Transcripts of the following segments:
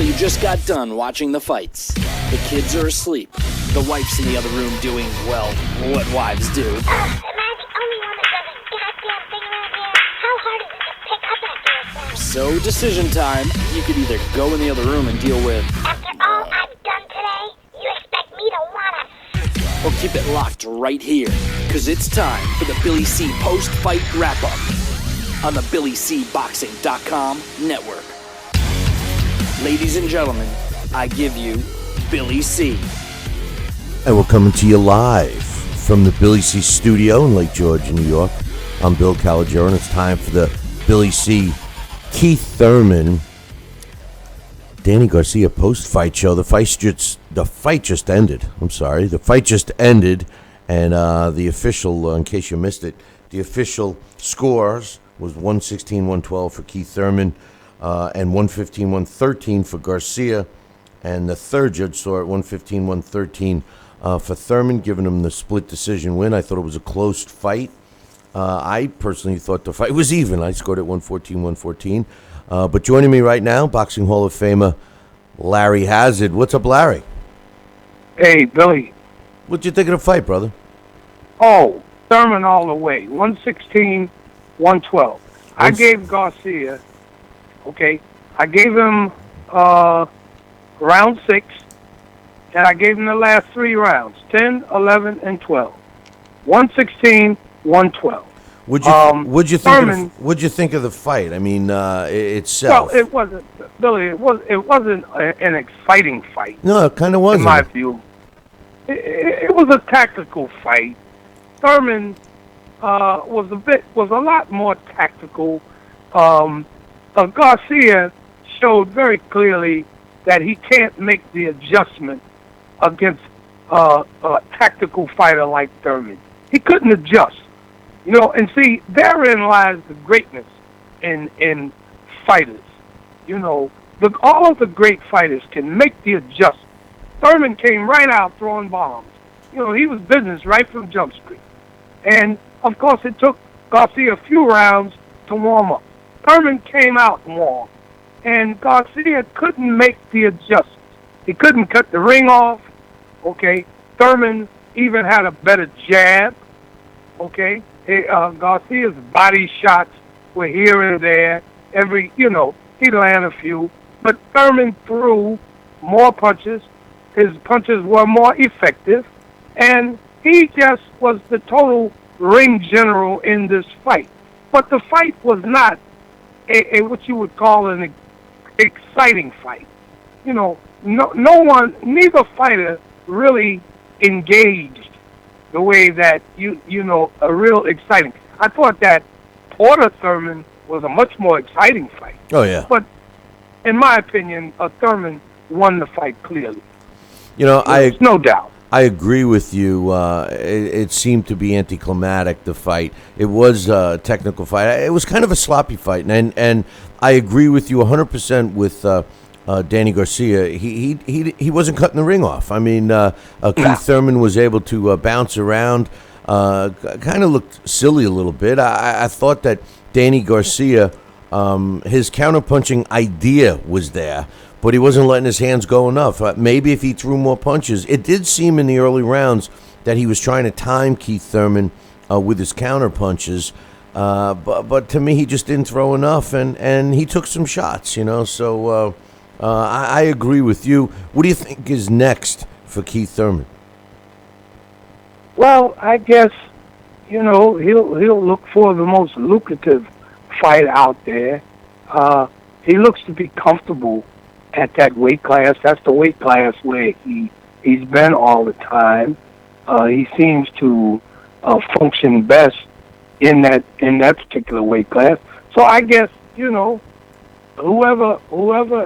So you just got done watching the fights. The kids are asleep. The wife's in the other room doing, well, what wives do. Am I the only one that does a goddamn thing around here? How hard is it to pick up after yourself? So decision time. You could either go in the other room and deal with... After all I've done today, you expect me to wanna... Or keep it locked right here, because it's time for the Billy C. post-fight wrap-up on the BillyCBoxing.com network. Ladies and gentlemen, I give you Billy C. And we're coming to you live from the Billy C. studio in Lake George, New York. I'm Bill Calogero, and it's time for the Billy C. Keith Thurman, Danny Garcia post-fight show. The fight just ended. I'm sorry. The fight just ended, and the official, in case you missed it, the official scores was 116-112 for Keith Thurman and 115-113 for Garcia. And the third judge saw it 115-113 for Thurman, giving him the split decision win. I thought it was a close fight. I personally thought the fight was even. I scored it 114-114. But joining me right now, Boxing Hall of Famer Larry Hazzard. What's up, Larry? Hey, Billy. What'd you think of the fight, brother? Oh, Thurman all the way. 116-112. I gave Garcia, I gave him round 6, and I gave him the last 3 rounds, 10, 11, and 12. 116-112. What'd you think of the fight? I mean, itself. Well, it wasn't, Billy. It wasn't an exciting fight. No, it kind of wasn't. In my view, it was a tactical fight. Thurman was a lot more tactical. Garcia showed very clearly that he can't make the adjustment against a tactical fighter like Thurman. He couldn't adjust. And see, therein lies the greatness in fighters. All of the great fighters can make the adjustment. Thurman came right out throwing bombs. He was business right from Jump Street. And, of course, it took Garcia a few rounds to warm up. Thurman came out warm. And Garcia couldn't make the adjustment. He couldn't cut the ring off. Thurman even had a better jab. Garcia's body shots were here and there. He'd land a few. But Thurman threw more punches. His punches were more effective. And he just was the total ring general in this fight. But the fight was not what you would call an exciting fight. Neither fighter really engaged the way that a real exciting. I thought that Porter Thurman was a much more exciting fight. Oh yeah. But in my opinion, Thurman won the fight clearly. There's no doubt. I agree with you. It seemed to be anticlimactic, the fight. It was a technical fight. It was kind of a sloppy fight, and I agree with you 100% with Danny Garcia. He wasn't cutting the ring off. I mean, Keith Thurman was able to bounce around, kind of looked silly a little bit. I thought that Danny Garcia, his counterpunching idea was there, but he wasn't letting his hands go enough. Maybe if he threw more punches. It did seem in the early rounds that he was trying to time Keith Thurman with his counter punches, but to me he just didn't throw enough, and he took some shots, so I agree with you. What do you think is next for Keith Thurman? Well, I guess, he'll look for the most lucrative fight out there. He looks to be comfortable at that weight class. That's the weight class where he's been all the time. He seems to function best in that particular weight class. So I guess, whoever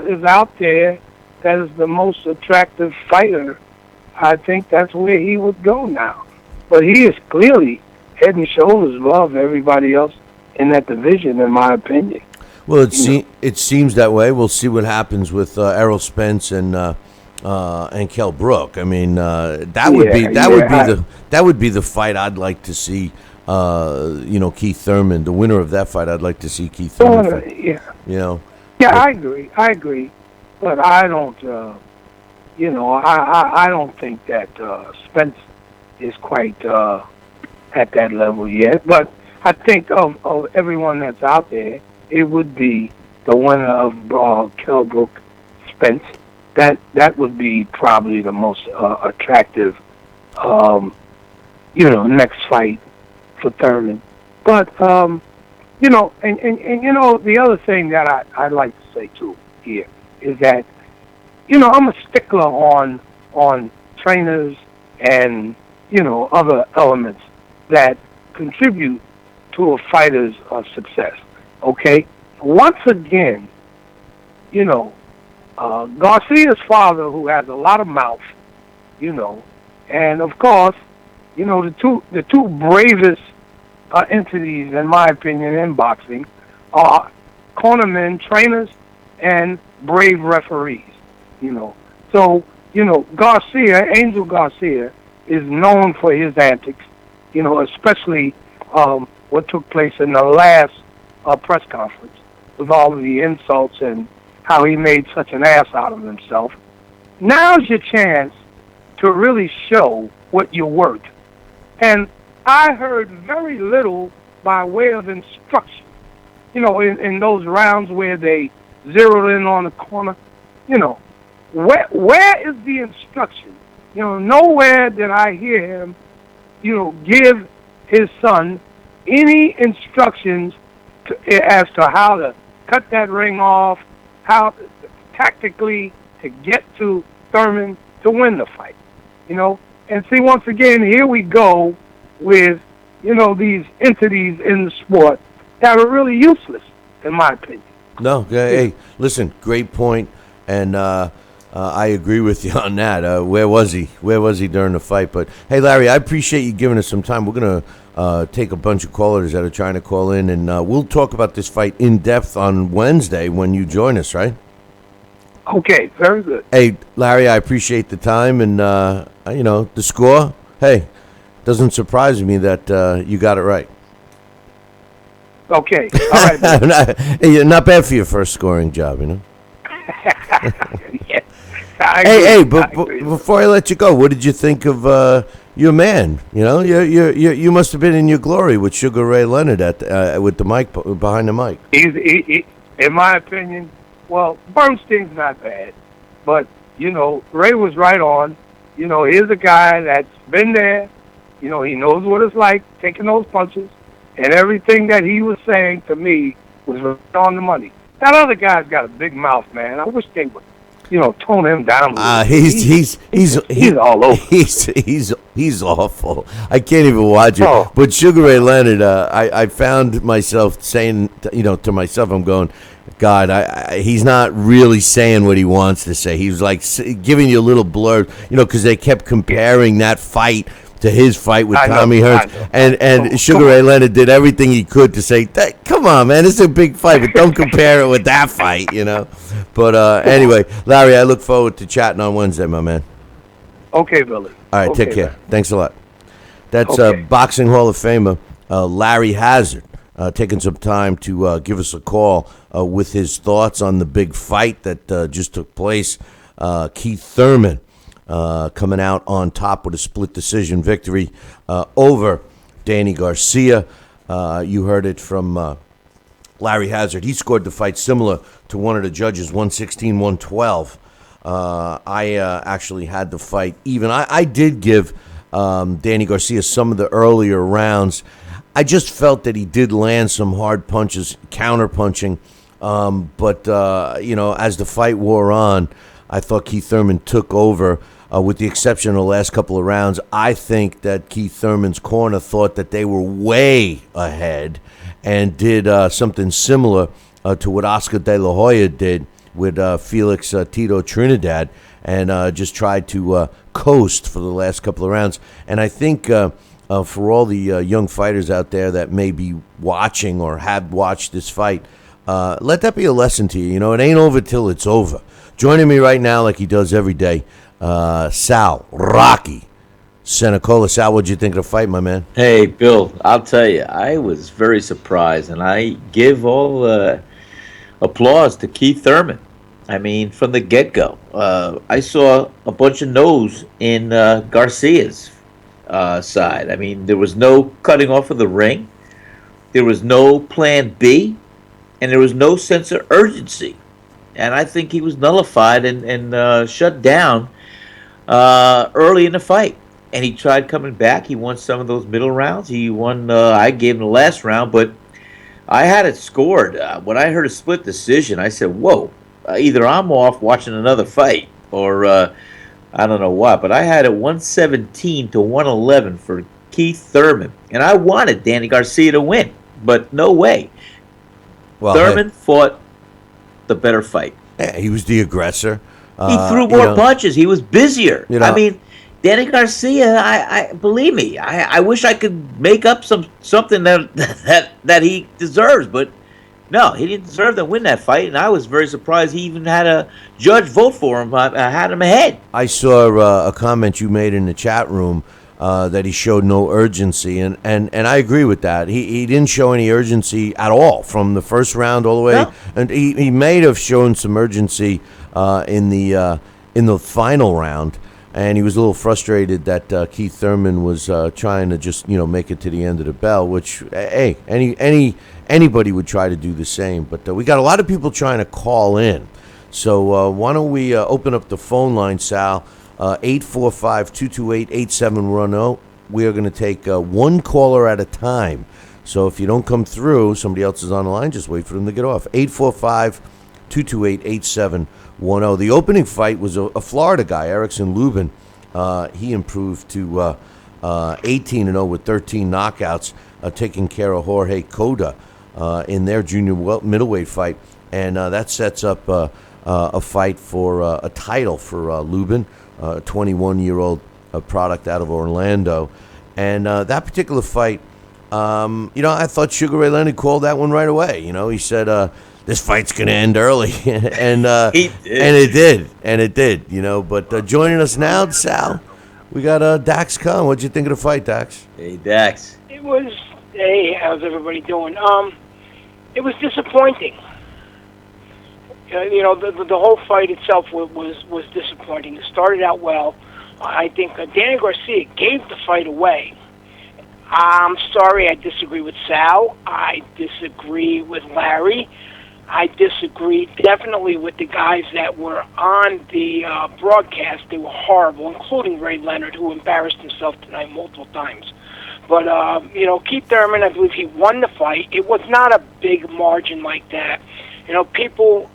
is out there that is the most attractive fighter, I think that's where he would go now. But he is clearly head and shoulders above everybody else in that division, in my opinion. Well, it seems that way. We'll see what happens with Errol Spence and Kell Brook. I mean, that would be the fight I'd like to see. Keith Thurman, the winner of that fight, I'd like to see Keith Thurman fight. Yeah, I agree. but I don't. I don't think that Spence is quite at that level yet. But I think of everyone that's out there, it would be the winner of Kellbrook Spence. That would be probably the most attractive, next fight for Thurman. But and the other thing that I'd like to say too here is that I'm a stickler on trainers and other elements that contribute to a fighter's success. Okay, once again, Garcia's father, who has a lot of mouth, and of course, the two bravest entities, in my opinion, in boxing are cornermen, trainers, and brave referees. So Angel Garcia is known for his antics. Especially what took place in the last press conference with all of the insults and how he made such an ass out of himself. Now's your chance to really show what you're worth. And I heard very little by way of instruction. In those rounds where they zeroed in on the corner, where is the instruction? Nowhere did I hear him, give his son any instructions as to how to cut that ring off, how tactically to get to Thurman to win the fight. And see, once again, here we go with, these entities in the sport that are really useless, in my opinion. No, hey, listen, great point, and I agree with you on that. Where was he? Where was he during the fight? But hey, Larry, I appreciate you giving us some time. We're gonna take a bunch of callers that are trying to call in, and we'll talk about this fight in depth on Wednesday when you join us, right? Okay, very good. Hey, Larry, I appreciate the time, and the score. Hey, doesn't surprise me that you got it right. Okay, all right. Hey, not bad for your first scoring job, Yes. But before I let you go, what did you think of your man? You must have been in your glory with Sugar Ray Leonard with the mic behind the mic. He, in my opinion, well, Bernstein's not bad, but Ray was right on. Here's a guy that's been there. He knows what it's like taking those punches, and everything that he was saying to me was right on the money. That other guy's got a big mouth, man. I wish they would, tone him down. He's all over. He's awful. I can't even watch it. Oh. But Sugar Ray Leonard, I found myself saying, to myself, I'm going, God, he's not really saying what he wants to say. He was like giving you a little blurb, because they kept comparing that fight to his fight with Tommy Hearns. And Sugar Ray Leonard did everything he could to say, come on, man, this is a big fight, but don't compare it with that fight, But anyway, Larry, I look forward to chatting on Wednesday, my man. Okay, Billy. All right, take care. Man. Thanks a lot. That's Okay. Boxing Hall of Famer Larry Hazzard taking some time to give us a call with his thoughts on the big fight that just took place. Keith Thurman coming out on top with a split decision victory over Danny Garcia. You heard it from Larry Hazzard. He scored the fight similar to one of the judges, 116-112. I actually had the fight even. I did give Danny Garcia some of the earlier rounds. I just felt that he did land some hard punches, counter-punching. But as the fight wore on, I thought Keith Thurman took over. With the exception of the last couple of rounds, I think that Keith Thurman's corner thought that they were way ahead and did something similar to what Oscar De La Hoya did with Felix Tito Trinidad and just tried to coast for the last couple of rounds. And I think for all the young fighters out there that may be watching or have watched this fight, let that be a lesson to you. It ain't over till it's over. Joining me right now, like he does every day, Sal Santa Cola. Sal, what'd you think of the fight, my man? Hey, Bill, I'll tell you, I was very surprised, and I give all applause to Keith Thurman. I mean, from the get-go, I saw a bunch of no's in Garcia's side. I mean, there was no cutting off of the ring. There was no plan B, and there was no sense of urgency. And I think he was nullified and shut down early in the fight. And he tried coming back. He won some of those middle rounds. He won. I gave him the last round, but I had it scored. When I heard a split decision, I said, "Whoa! Either I'm off watching another fight, or I don't know what." But I had it 117 to 111 for Keith Thurman, and I wanted Danny Garcia to win, but no way. Well, Thurman fought the better fight. hey, he was the aggressor. He threw more punches. He was busier. You know, I mean, Danny Garcia. I believe me. I wish I could make up something that he deserves, but no, he didn't deserve to win that fight. And I was very surprised he even had a judge vote for him. I had him ahead. I saw a comment you made in the chat room that he showed no urgency, and I agree with that. He didn't show any urgency at all from the first round all the way, No. and he may have shown some urgency in the final round, and he was a little frustrated that Keith Thurman was trying to just make it to the end of the bell, which hey, anybody would try to do the same. But we got a lot of people trying to call in, so why don't we open up the phone line, Sal? 845-228-8710. We are going to take one caller at a time. So if you don't come through, somebody else is on the line, just wait for them to get off. 845-228-8710. The opening fight was a Florida guy, Erickson Lubin. He improved to 18-0 with 13 knockouts, taking care of Jorge Cota in their junior middleweight fight. And that sets up a fight for a title for Lubin. 21-year-old product out of Orlando. And that particular fight, I thought Sugar Ray Leonard called that one right away. He said, this fight's going to end early. And it did. But joining us now, Sal, we got Dax Khan. What'd you think of the fight, Dax? Hey, Dax. Hey, how's everybody doing? It was disappointing. The whole fight itself was disappointing. It started out well. I think Danny Garcia gave the fight away. I'm sorry, I disagree with Sal. I disagree with Larry. I disagree definitely with the guys that were on the broadcast. They were horrible, including Ray Leonard, who embarrassed himself tonight multiple times. But, Keith Thurman, I believe he won the fight. It was not a big margin like that. People,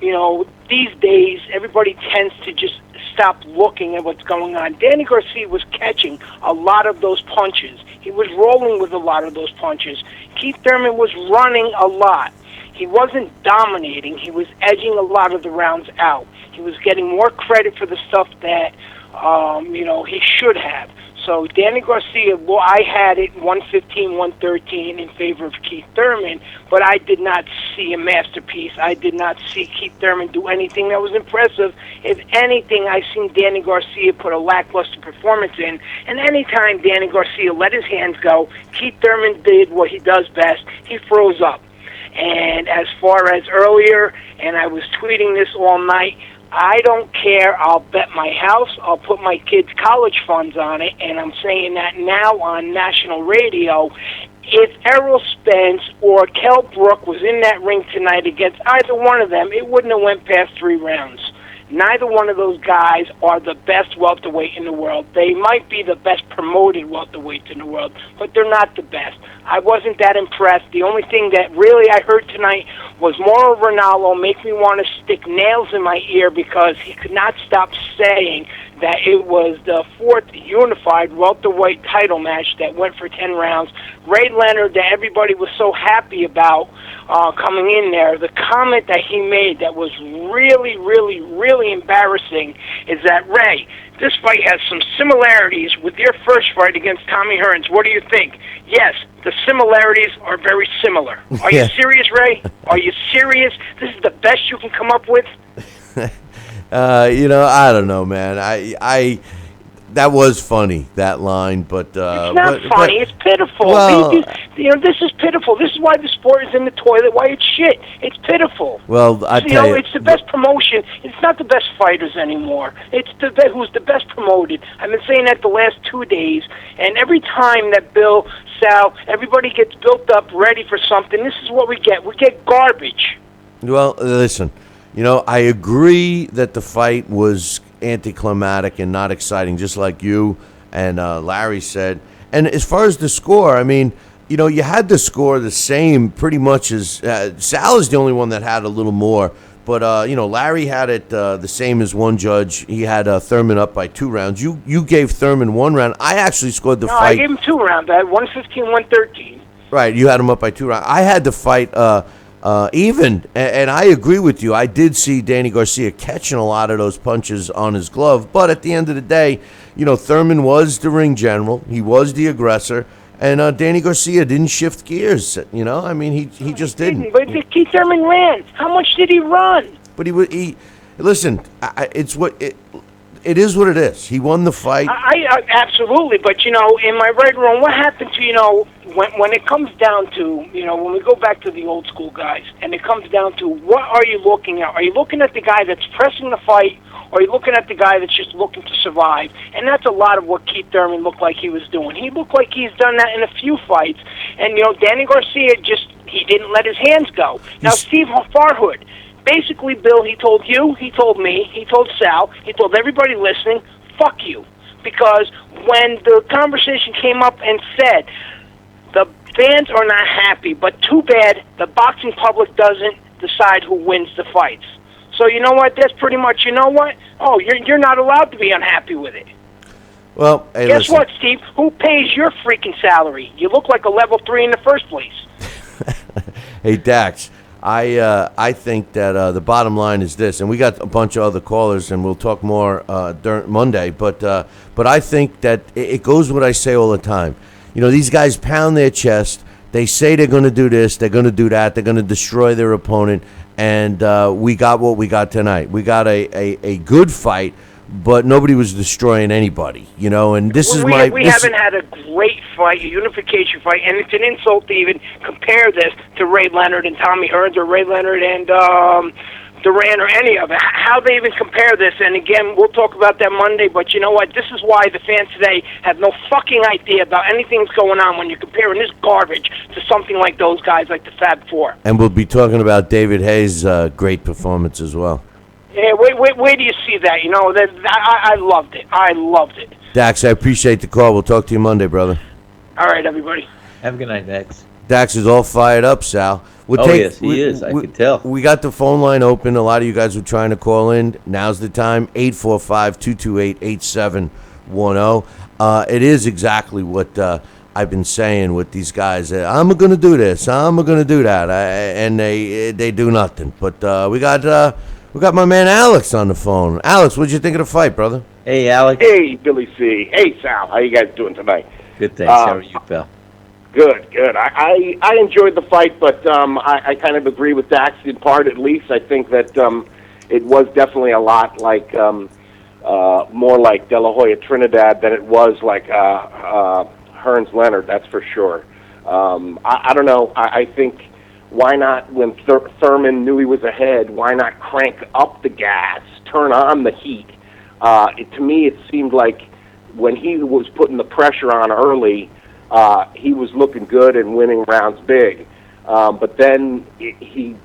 these days, everybody tends to just stop looking at what's going on. Danny Garcia was catching a lot of those punches. He was rolling with a lot of those punches. Keith Thurman was running a lot. He wasn't dominating. He was edging a lot of the rounds out. He was getting more credit for the stuff that, he should have. So Danny Garcia, well, I had it 115-113 in favor of Keith Thurman, but I did not see a masterpiece. I did not see Keith Thurman do anything that was impressive. If anything, I seen Danny Garcia put a lackluster performance in, and anytime Danny Garcia let his hands go, Keith Thurman did what he does best. He froze up. And as far as earlier, and I was tweeting this all night, I don't care. I'll bet my house. I'll put my kids' college funds on it, and I'm saying that now on national radio. If Errol Spence or Kell Brook was in that ring tonight against either one of them, it wouldn't have went past 3 rounds. Neither one of those guys are the best welterweight in the world. They might be the best promoted welterweights in the world, but they're not the best. I wasn't that impressed. The only thing that really I heard tonight was Mauro Ranallo make me want to stick nails in my ear because he could not stop saying that it was the 4th unified welterweight title match that went for 10 rounds. Ray Leonard, that everybody was so happy about coming in there, the comment that he made that was really, really, really embarrassing is that, Ray, this fight has some similarities with your first fight against Tommy Hearns. What do you think? Yes, the similarities are very similar. Are you serious, Ray? Are you serious? This is the best you can come up with? I don't know, man. that was funny, that line, but It's not funny. It's pitiful. Well, This is pitiful. This is why the sport is in the toilet. Why it's shit. It's pitiful. Well, I tell you, it's the best promotion. It's not the best fighters anymore. It's who's the best promoted. I've been saying that the last 2 days, and every time that Bill, Sal, everybody gets built up, ready for something, this is what we get. We get garbage. Well, listen, I agree that the fight was anticlimactic and not exciting, just like you and Larry said. And as far as the score, I mean, you had the score the same pretty much as Sal is the only one that had a little more. But, Larry had it the same as one judge. He had Thurman up by 2 rounds. You gave Thurman 1 round. I actually scored the fight. I gave him 2 rounds. I had 115, 113. Right, you had him up by 2 rounds. I had the fight even, and I agree with you. I did see Danny Garcia catching a lot of those punches on his glove. But at the end of the day, Thurman was the ring general. He was the aggressor. And Danny Garcia didn't shift gears, I mean, he just didn't. But Keith Thurman ran. How much did he run? But he listen, it is what it is. He won the fight. I absolutely, but in my right or wrong, what happened to when it comes down to when we go back to the old school guys, and it comes down to what are you looking at? Are you looking at the guy that's pressing the fight, or are you looking at the guy that's just looking to survive? And that's a lot of what Keith Thurman looked like he was doing. He looked like he's done that in a few fights, and Danny Garcia he didn't let his hands go. Now Steve Farhood. Basically, Bill, he told you, he told me, he told Sal, he told everybody listening, fuck you. Because when the conversation came up and said, the fans are not happy, but too bad the boxing public doesn't decide who wins the fights. So you know what? That's pretty much, Oh, you're not allowed to be unhappy with it. Well, hey, guess listen. what, Steve? Who pays your freaking salary? You look like a level 3 in the first place. Hey, Dax. I think that the bottom line is this, and we got a bunch of other callers, and we'll talk more during Monday. But I think that it goes what I say all the time. These guys pound their chest. They say they're going to do this, they're going to do that, they're going to destroy their opponent, and we got what we got tonight. We got a good fight, but nobody was destroying anybody, and this is my... We haven't had a great fight, a unification fight, and it's an insult to even compare this to Ray Leonard and Tommy Hearns or Ray Leonard and Duran or any of it. How they even compare this, and again, we'll talk about that Monday, but you know what? This is why the fans today have no fucking idea about anything that's going on when you're comparing this garbage to something like those guys like the Fab Four. And we'll be talking about David Hayes' great performance as well. Yeah, where do you see that? I loved it. I loved it. Dax, I appreciate the call. We'll talk to you Monday, brother. All right, everybody. Have a good night, Dax. Dax is all fired up, Sal. Yes, he is. I can tell. We got the phone line open. A lot of you guys were trying to call in. Now's the time. 845-228-8710. It is exactly what I've been saying with these guys. I'm going to do this. I'm going to do that. And they do nothing. But we got my man Alex on the phone. Alex, what'd you think of the fight, brother? Hey, Alex. Hey, Billy C. Hey, Sal. How you guys doing tonight? Good, thanks. How are you, pal? Good. I enjoyed the fight, but I kind of agree with Dax in part, at least. I think that it was definitely a lot like more like De La Hoya Trinidad than it was like Hearns Leonard, that's for sure. I don't know. I think why not, when Thurman knew he was ahead, why not crank up the gas, turn on the heat? To me, it seemed like when he was putting the pressure on early, he was looking good and winning rounds big. But then he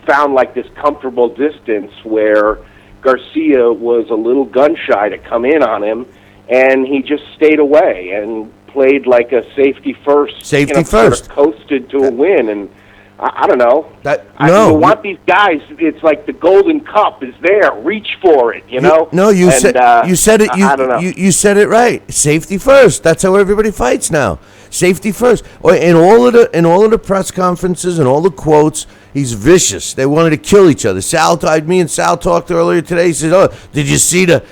found like this comfortable distance where Garcia was a little gun-shy to come in on him, and he just stayed away and played like a safety first. Sort of coasted to a win, and I don't know. You want these guys. It's like the Golden Cup is there. Reach for it, know. You said it. I don't know. You said it right. Safety first. That's how everybody fights now. Safety first. In all of the press conferences and all the quotes, he's vicious. They wanted to kill each other. Me and Sal talked earlier today. He said, "Oh, did you see the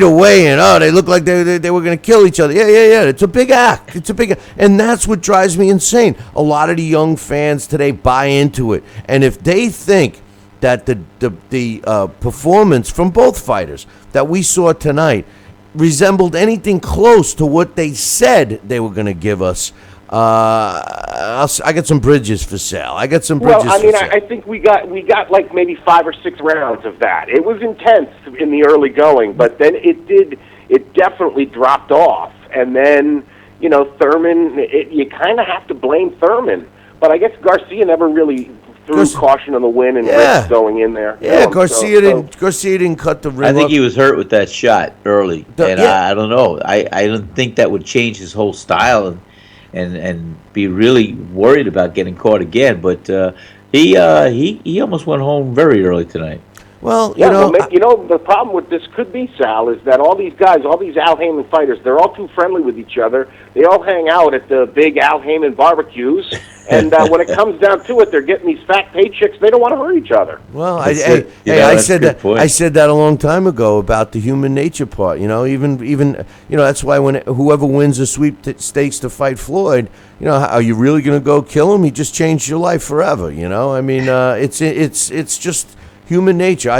weigh-in? Oh, they look like they were going to kill each other." Yeah. It's a big act. And that's what drives me insane. A lot of the young fans today buy into it, and if they think that the performance from both fighters that we saw tonight resembled anything close to what they said they were going to give us, I got some bridges for sale. I got some bridges. Well, I mean, for sale. I think we got like maybe 5 or 6 rounds of that. It was intense in the early going, but then it definitely dropped off. And then, you know, Thurman, you kind of have to blame Thurman. But I guess Garcia never really threw caution on the wind and risk going in there. Yeah, Garcia didn't cut the rim. I think up. he was hurt with that shot early, and I don't know. I don't think that would change his whole style and be really worried about getting caught again. But he almost went home very early tonight. Well, you know, the problem with this could be, Sal, is that all these guys, all these Al Heyman fighters, they're all too friendly with each other. They all hang out at the big Al Heyman barbecues, and when it comes down to it, they're getting these fat paychecks. They don't want to hurt each other. Well, I said that a long time ago about the human nature part. You know, even that's why when whoever wins the sweepstakes to fight Floyd, you know, are you really going to go kill him? He just changed your life forever. You know, I mean, it's just human nature.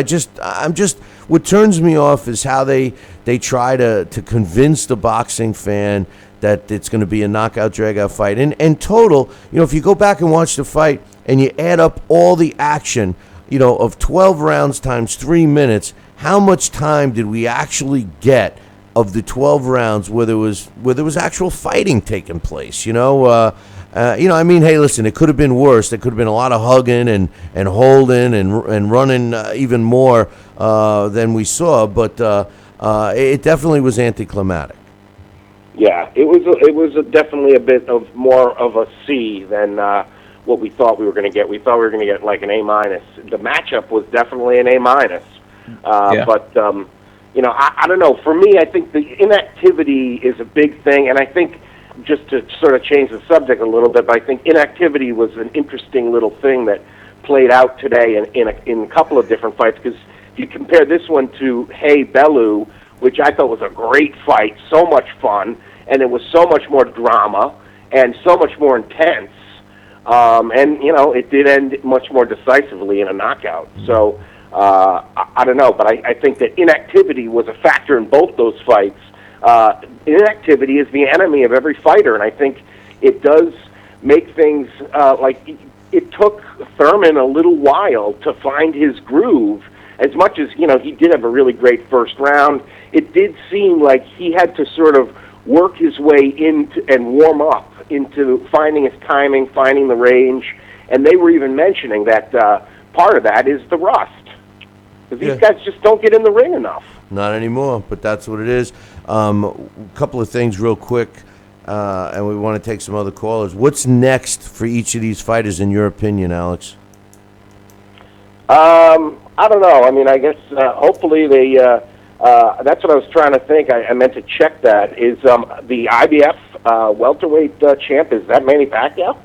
What turns me off is how they try to convince the boxing fan that it's going to be a knockout drag-out fight. And total, you know, if you go back and watch the fight and you add up all the action, you know, of 12 rounds times 3 minutes, how much time did we actually get of the 12 rounds where there was actual fighting taking place? You know, I mean, hey, listen, it could have been worse. There could have been a lot of hugging and holding and running even more than we saw, but it definitely was anticlimactic. Yeah, it was definitely a bit of more of a C than what we thought we were going to get. We thought we were going to get like an A-. The matchup was definitely an A-. But you know, I don't know. For me, I think the inactivity is a big thing, and I think, just to sort of change the subject a little bit, but I think inactivity was an interesting little thing that played out today in a couple of different fights. Because if you compare this one to Hey Bellew, which I thought was a great fight, so much fun, and it was so much more drama and so much more intense, and you know, it did end much more decisively in a knockout. So I don't know, but I think that inactivity was a factor in both those fights. Inactivity is the enemy of every fighter, and I think it does make things like it took Thurman a little while to find his groove. As much as, you know, he did have a really great first round, it did seem like he had to sort of work his way into and warm up into finding his timing, finding the range, and they were even mentioning that part of that is the rust. Because these guys just don't get in the ring enough. Not anymore, but that's what it is. A couple of things real quick, and we want to take some other callers. What's next for each of these fighters, in your opinion, Alex? I don't know. I mean, I guess hopefully they. That's what I was trying to think. I meant to check that. Is the IBF welterweight champ, is that Manny Pacquiao?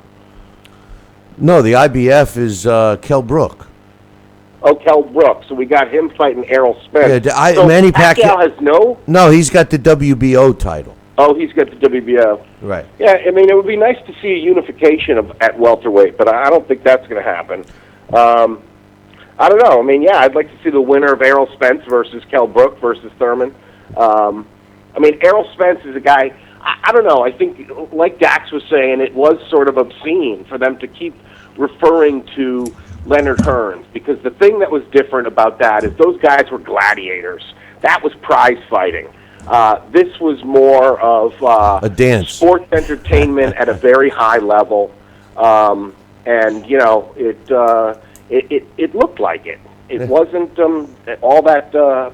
No, the IBF is Kell Brook. Oh, Kell Brook. So we got him fighting Errol Spence. Yeah, so Manny Pacquiao has no. No, he's got the WBO title. Oh, he's got the WBO. Right. Yeah, I mean, it would be nice to see a unification at welterweight, but I don't think that's going to happen. I don't know. I mean, yeah, I'd like to see the winner of Errol Spence versus Kell Brook versus Thurman. I mean, Errol Spence is a guy, I don't know, I think, like Dax was saying, it was sort of obscene for them to keep referring to Leonard Hearns, because the thing that was different about that is those guys were gladiators. That was prize fighting. This was more of a dance, sports entertainment at a very high level, and you know, it looked like it. It wasn't all that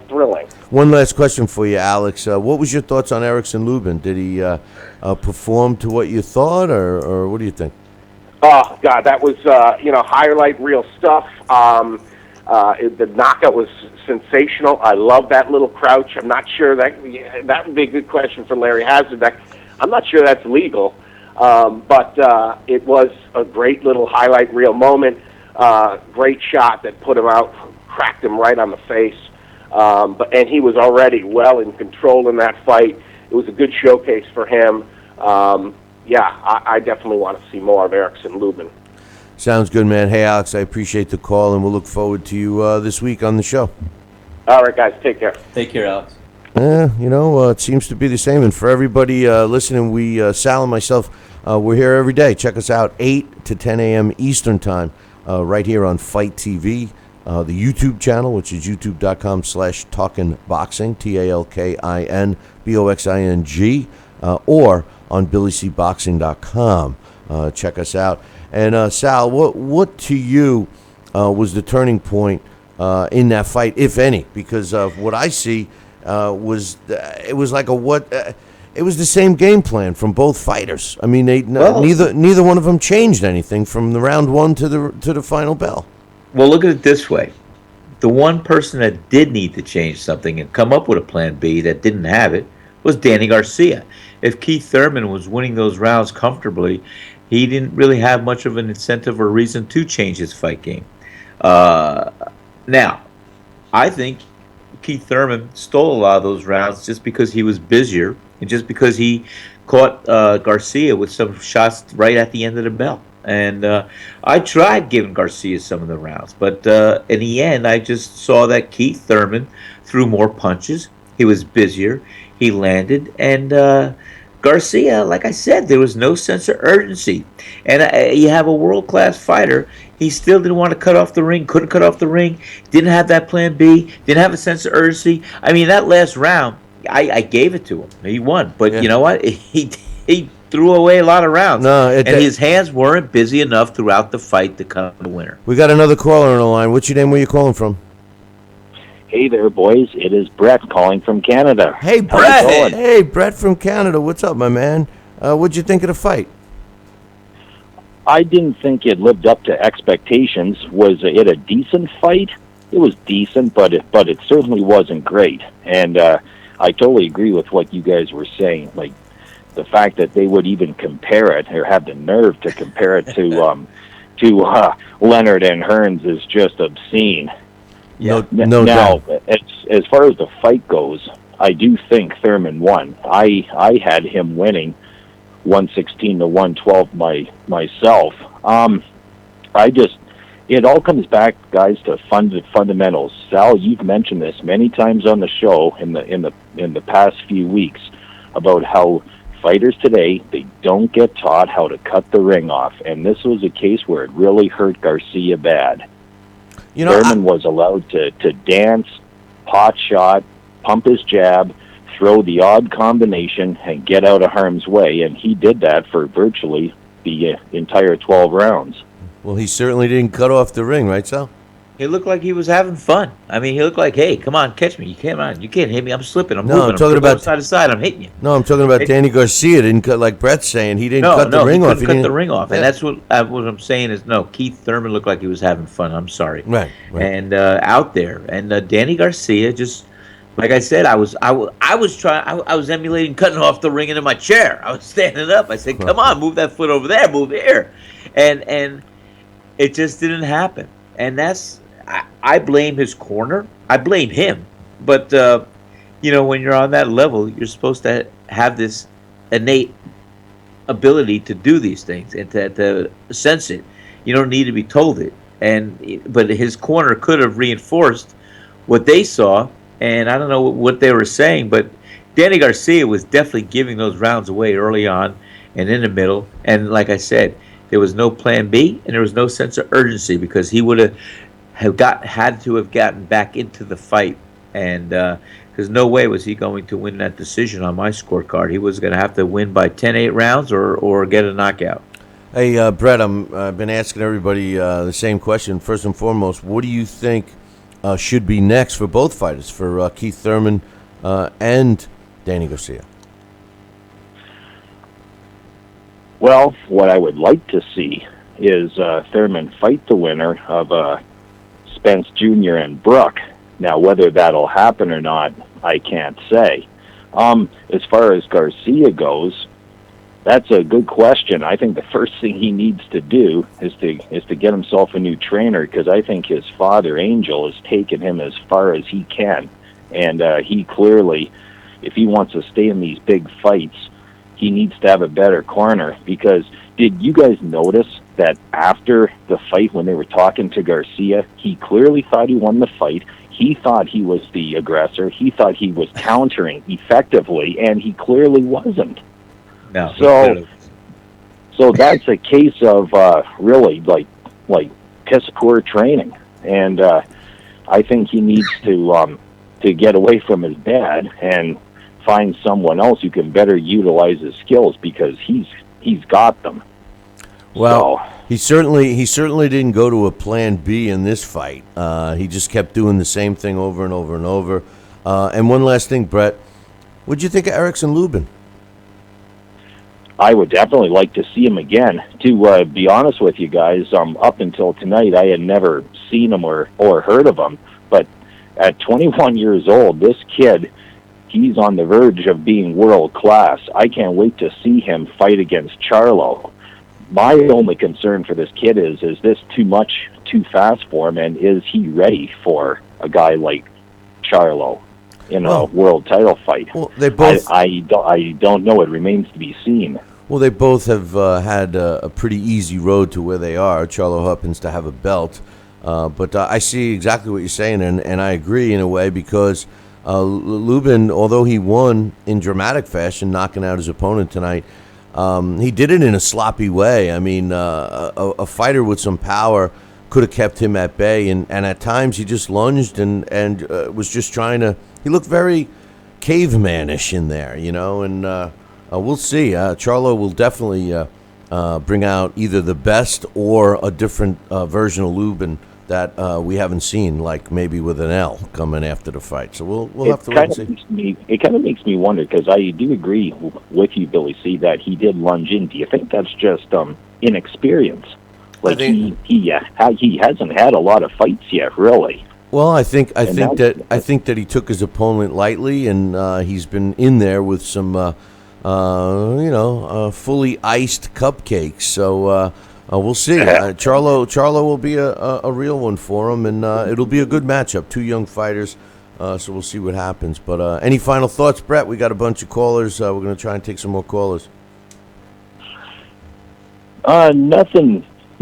thrilling. One last question for you, Alex. What was your thoughts on Erickson Lubin? Did he perform to what you thought, or what do you think? Oh God, that was highlight reel stuff. The knockout was sensational. I love that little crouch. I'm not sure that would be a good question for Larry Hazzard. I'm not sure that's legal, but it was a great little highlight reel moment. Great shot that put him out, cracked him right on the face. And he was already well in control in that fight. It was a good showcase for him. I definitely want to see more of Erickson Lubin. Sounds good, man. Hey, Alex, I appreciate the call, and we'll look forward to you this week on the show. All right, guys, take care. Take care, Alex. It seems to be the same. And for everybody listening, Sal and myself, we're here every day. Check us out 8 to 10 a.m. Eastern Time right here on Fight TV, the YouTube channel, which is youtube.com/talkinboxing, TalkinBoxing, or on BillyCBoxing.com. Check us out. And Sal, what to you was the turning point in that fight, if any? Because what I see was it was like it was the same game plan from both fighters. I mean, neither one of them changed anything from the round one to the final bell. Well, look at it this way. The one person that did need to change something and come up with a plan B that didn't have it was Danny Garcia. If Keith Thurman was winning those rounds comfortably, he didn't really have much of an incentive or reason to change his fight game. Now, I think Keith Thurman stole a lot of those rounds just because he was busier and just because he caught Garcia with some shots right at the end of the bell. And I tried giving Garcia some of the rounds, but in the end, I just saw that Keith Thurman threw more punches. He was busier. He landed. And Garcia, like I said, there was no sense of urgency. And you have a world-class fighter. He still didn't want to cut off the ring, couldn't cut off the ring, didn't have that plan B, didn't have a sense of urgency. I mean, that last round, I gave it to him. He won. But you know what? He threw away a lot of rounds. And his hands weren't busy enough throughout the fight to come a winner. We got another caller on the line. What's your name? Where you calling from? Hey there, boys. It is Brett calling from Canada. Hey, Brett. Hey, Brett from Canada. What's up, my man? What'd you think of the fight? I didn't think it lived up to expectations. Was it a decent fight? It was decent, but it certainly wasn't great. And I totally agree with what you guys were saying. Like, the fact that they would even compare it or have the nerve to compare it to Leonard and Hearns is just obscene. No now, doubt. As far as the fight goes, I do think Thurman won. I had him winning 116 to 112 myself. It all comes back, guys, to fundamentals. Sal, you've mentioned this many times on the show in the past few weeks about how fighters today, they don't get taught how to cut the ring off, and this was a case where it really hurt Garcia bad. Thurman was allowed to dance, pot shot, pump his jab, throw the odd combination, and get out of harm's way, and he did that for virtually the entire 12 rounds. Well, he certainly didn't cut off the ring, right, Sal? He looked like he was having fun. I mean, he looked like, hey, come on, catch me. You can't hit me. I'm slipping. I'm moving. I'm talking about side to side. I'm hitting you. No, I'm talking about Danny Garcia didn't cut, like Brett's saying. He didn't cut the ring off. He cut the ring off. And that's what I'm saying is, no, Keith Thurman looked like he was having fun. I'm sorry. Right. And out there. And Danny Garcia just, like I said, I was emulating cutting off the ring into my chair. I was standing up. I said, come on, move that foot over there, move here. And it just didn't happen. And I blame his corner. I blame him. But, when you're on that level, you're supposed to have this innate ability to do these things and to sense it. You don't need to be told it. But his corner could have reinforced what they saw. And I don't know what they were saying, but Danny Garcia was definitely giving those rounds away early on and in the middle. And like I said, there was no plan B and there was no sense of urgency because he would had to have gotten back into the fight, and because no way was he going to win that decision on my scorecard. He was going to have to win by 10-8 rounds or get a knockout. Hey, Brett, I've been asking everybody the same question. First and foremost, what do you think should be next for both fighters, for Keith Thurman and Danny Garcia? Well, what I would like to see is Thurman fight the winner of Spence Jr. and Brook. Now, whether that'll happen or not, I can't say. As far as Garcia goes, that's a good question. I think the first thing he needs to do is to get himself a new trainer, because I think his father, Angel, has taken him as far as he can. And he clearly, if he wants to stay in these big fights, he needs to have a better corner. Because did you guys notice that after the fight, when they were talking to Garcia, he clearly thought he won the fight. he thought he was the aggressor. He thought he was countering effectively, and he clearly wasn't. No. So that's a case of really like piss poor training, and I think he needs to get away from his dad and find someone else who can better utilize his skills, because he's got them. Well, So, he certainly didn't go to a plan B in this fight. He just kept doing the same thing over and over and over. And one last thing, Brett, what'd you think of Erickson Lubin? I would definitely like to see him again. To be honest with you guys, up until tonight, I had never seen him or heard of him. But at 21 years old, this kid, he's on the verge of being world class. I can't wait to see him fight against Charlo. My only concern for this kid is this too fast for him, and is he ready for a guy like Charlo in a world title fight? Well, they both. I don't know. It remains to be seen. Well, they both have had a pretty easy road to where they are. Charlo happens to have a belt. But I see exactly what you're saying, and I agree in a way, because Lubin, although he won in dramatic fashion, knocking out his opponent tonight, he did it in a sloppy way. I mean, a fighter with some power could have kept him at bay, and at times he just lunged and was just trying to. He looked very cavemanish in there, and we'll see. Charlo will definitely bring out either the best or a different version of Lubin that we haven't seen, like maybe with an L coming after the fight. So we'll have to wait and see. It kind of makes me wonder, because I do agree with you, Billy C., that he did lunge in. Do you think that's just inexperience? Like he hasn't had a lot of fights yet, really. Well, I think that he took his opponent lightly, and he's been in there with some fully iced cupcakes. So we'll see. Charlo will be a real one for him, and it'll be a good matchup. Two young fighters, so we'll see what happens. But any final thoughts, Brett? We got a bunch of callers. We're going to try and take some more callers.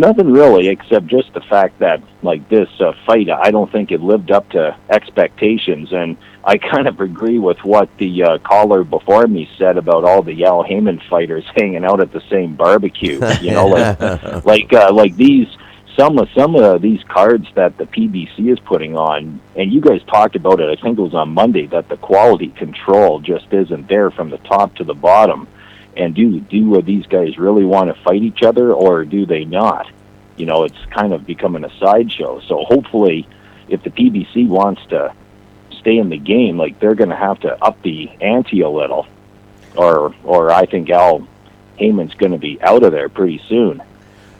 Nothing really, except just the fact that, like, this fight, I don't think it lived up to expectations, and I kind of agree with what the caller before me said about all the Al Heyman fighters hanging out at the same barbecue. Like these some of these cards that the PBC is putting on, and you guys talked about it. I think it was on Monday, that the quality control just isn't there from the top to the bottom. And do these guys really want to fight each other, or do they not? It's kind of becoming a sideshow. So hopefully, if the PBC wants to stay in the game, like, they're going to have to up the ante a little, or I think Al Heyman's going to be out of there pretty soon.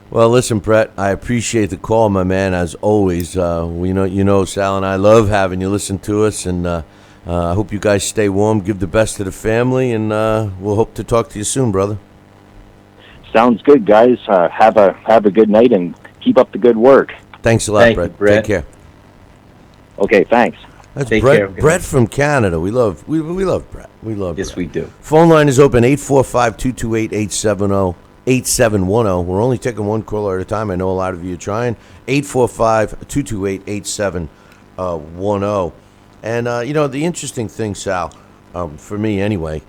Well, listen, Brett, I appreciate the call, my man, as always. Sal and I love having you listen to us, and I hope you guys stay warm, give the best to the family, and we'll hope to talk to you soon, brother. Sounds good, guys. Have a good night, and keep up the good work. Thanks a lot, Thank Brett. you, Brett. Take care. Okay, thanks. That's Take Brett, care. Brett from Canada. We love Brett. We love Yes, Brett. we do. Phone line is open, 845-228-8710. 8710. We're only taking one caller at a time. I know a lot of you are trying. 845-228-8710. And, the interesting thing, Sal, for me anyway,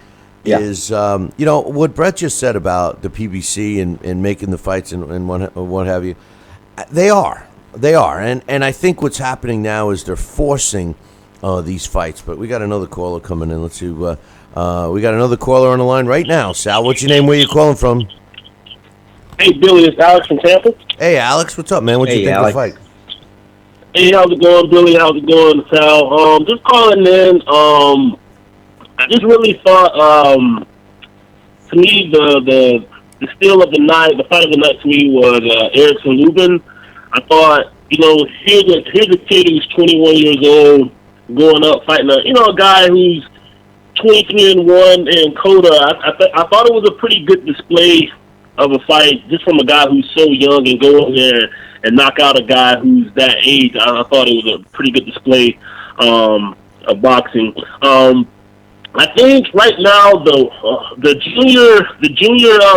is, what Brett just said about the PBC and making the fights and what have you. They are. And I think what's happening now is they're forcing these fights. But we got another caller coming in. Let's see. We got another caller on the line right now. Sal, what's your name? Where you calling from? Hey, Billy, it's Alex from Tampa. Hey, Alex, what's up, man? What you think of the fight? Hey, how's it going, Billy? How's it going, Sal? Just calling in. I just really thought, to me, the steal of the night, the fight of the night to me was Erickson Lubin. I thought, here's a kid who's 21 years old, going up fighting a guy who's 23-1 in Coda. I thought it was a pretty good display of a fight, just from a guy who's so young, and go in there and knock out a guy who's that age. I thought it was a pretty good display of boxing. I think right now the junior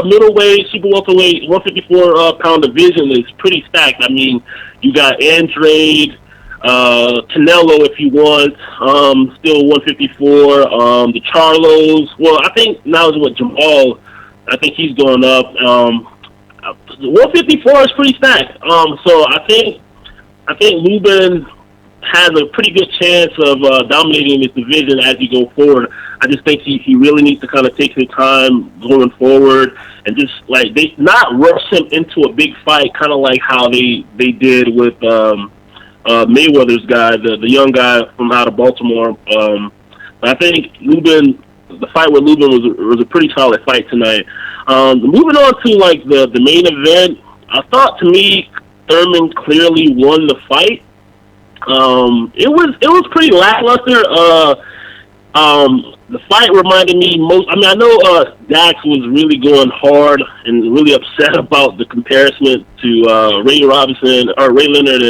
middleweight, super welterweight, 154 pound division is pretty stacked. I mean, you got Andrade, Canelo, if you want, still 154. The Charlos, well, I think now is what Jamal. I think he's going up. 154 is pretty stacked. So I think Lubin has a pretty good chance of dominating this division as you go forward. I just think he really needs to kind of take his time going forward and just like they not rush him into a big fight, kind of like how they did with Mayweather's guy, the young guy from out of Baltimore. But I think the fight with Lubin was a pretty solid fight tonight. Moving on to like the main event, I thought to me Thurman clearly won the fight. It was pretty lackluster. The fight reminded me most. I mean, I know Dax was really going hard and really upset about the comparison to Ray Leonard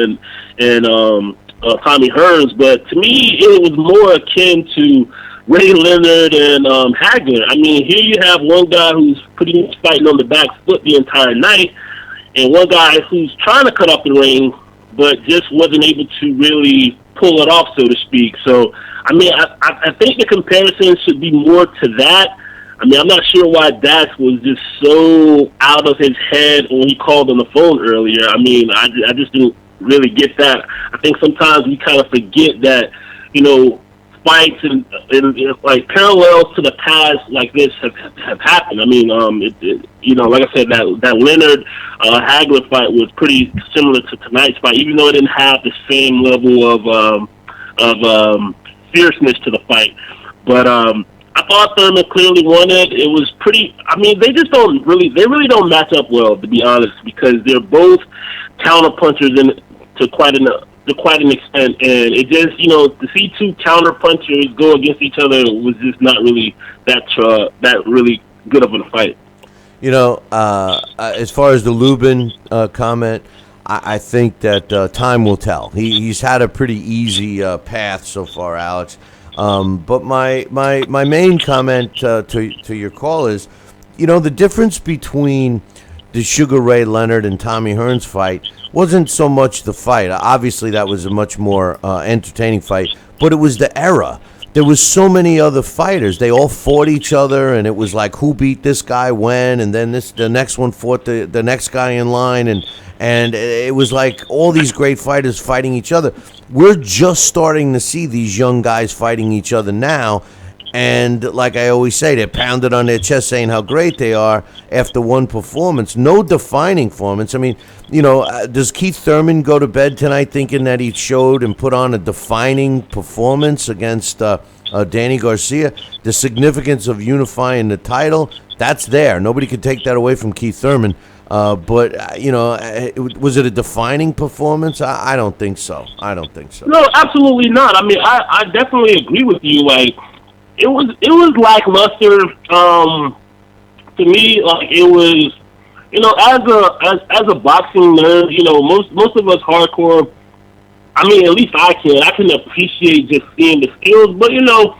and Tommy Hearns, but to me it was more akin to Ray Leonard and Hazzard. I mean, here you have one guy who's pretty much fighting on the back foot the entire night, and one guy who's trying to cut off the ring, but just wasn't able to really pull it off, so to speak. So, I mean, I think the comparison should be more to that. I mean, I'm not sure why Dax was just so out of his head when he called on the phone earlier. I mean, I just didn't really get that. I think sometimes we kind of forget that, you know, fights and like parallels to the past like this have happened. I mean, you know, like I said, that Leonard Hagler fight was pretty similar to tonight's fight, even though it didn't have the same level of fierceness to the fight. But I thought Thurman clearly won it. It was pretty. I mean, they really don't match up well, to be honest, because they're both counter punchers to quite an extent, and it just, you know, to see two counter punchers go against each other was just not really that really good of a fight. You know, as far as the Lubin comment, I think that time will tell. He's had a pretty easy path so far, Alex. But my main comment to your call is, you know, the difference between the Sugar Ray Leonard and Tommy Hearns fight wasn't so much the fight. Obviously, that was a much more entertaining fight, but it was the era. There was so many other fighters. They all fought each other, and it was like who beat this guy when, and then the next one fought the next guy in line, and it was like all these great fighters fighting each other. We're just starting to see these young guys fighting each other now, and like I always say, they're pounded on their chest saying how great they are after one performance. No defining performance. I mean, you know, does Keith Thurman go to bed tonight thinking that he showed and put on a defining performance against Danny Garcia? The significance of unifying the title, that's there. Nobody could take that away from Keith Thurman. But, you know, was it a defining performance? I don't think so. No, absolutely not. I mean, I definitely agree with you. Like, it was lackluster. To me, like, it was, you know, as a boxing nerd, you know, most of us hardcore, I mean, at least I can appreciate just seeing the skills, but, you know,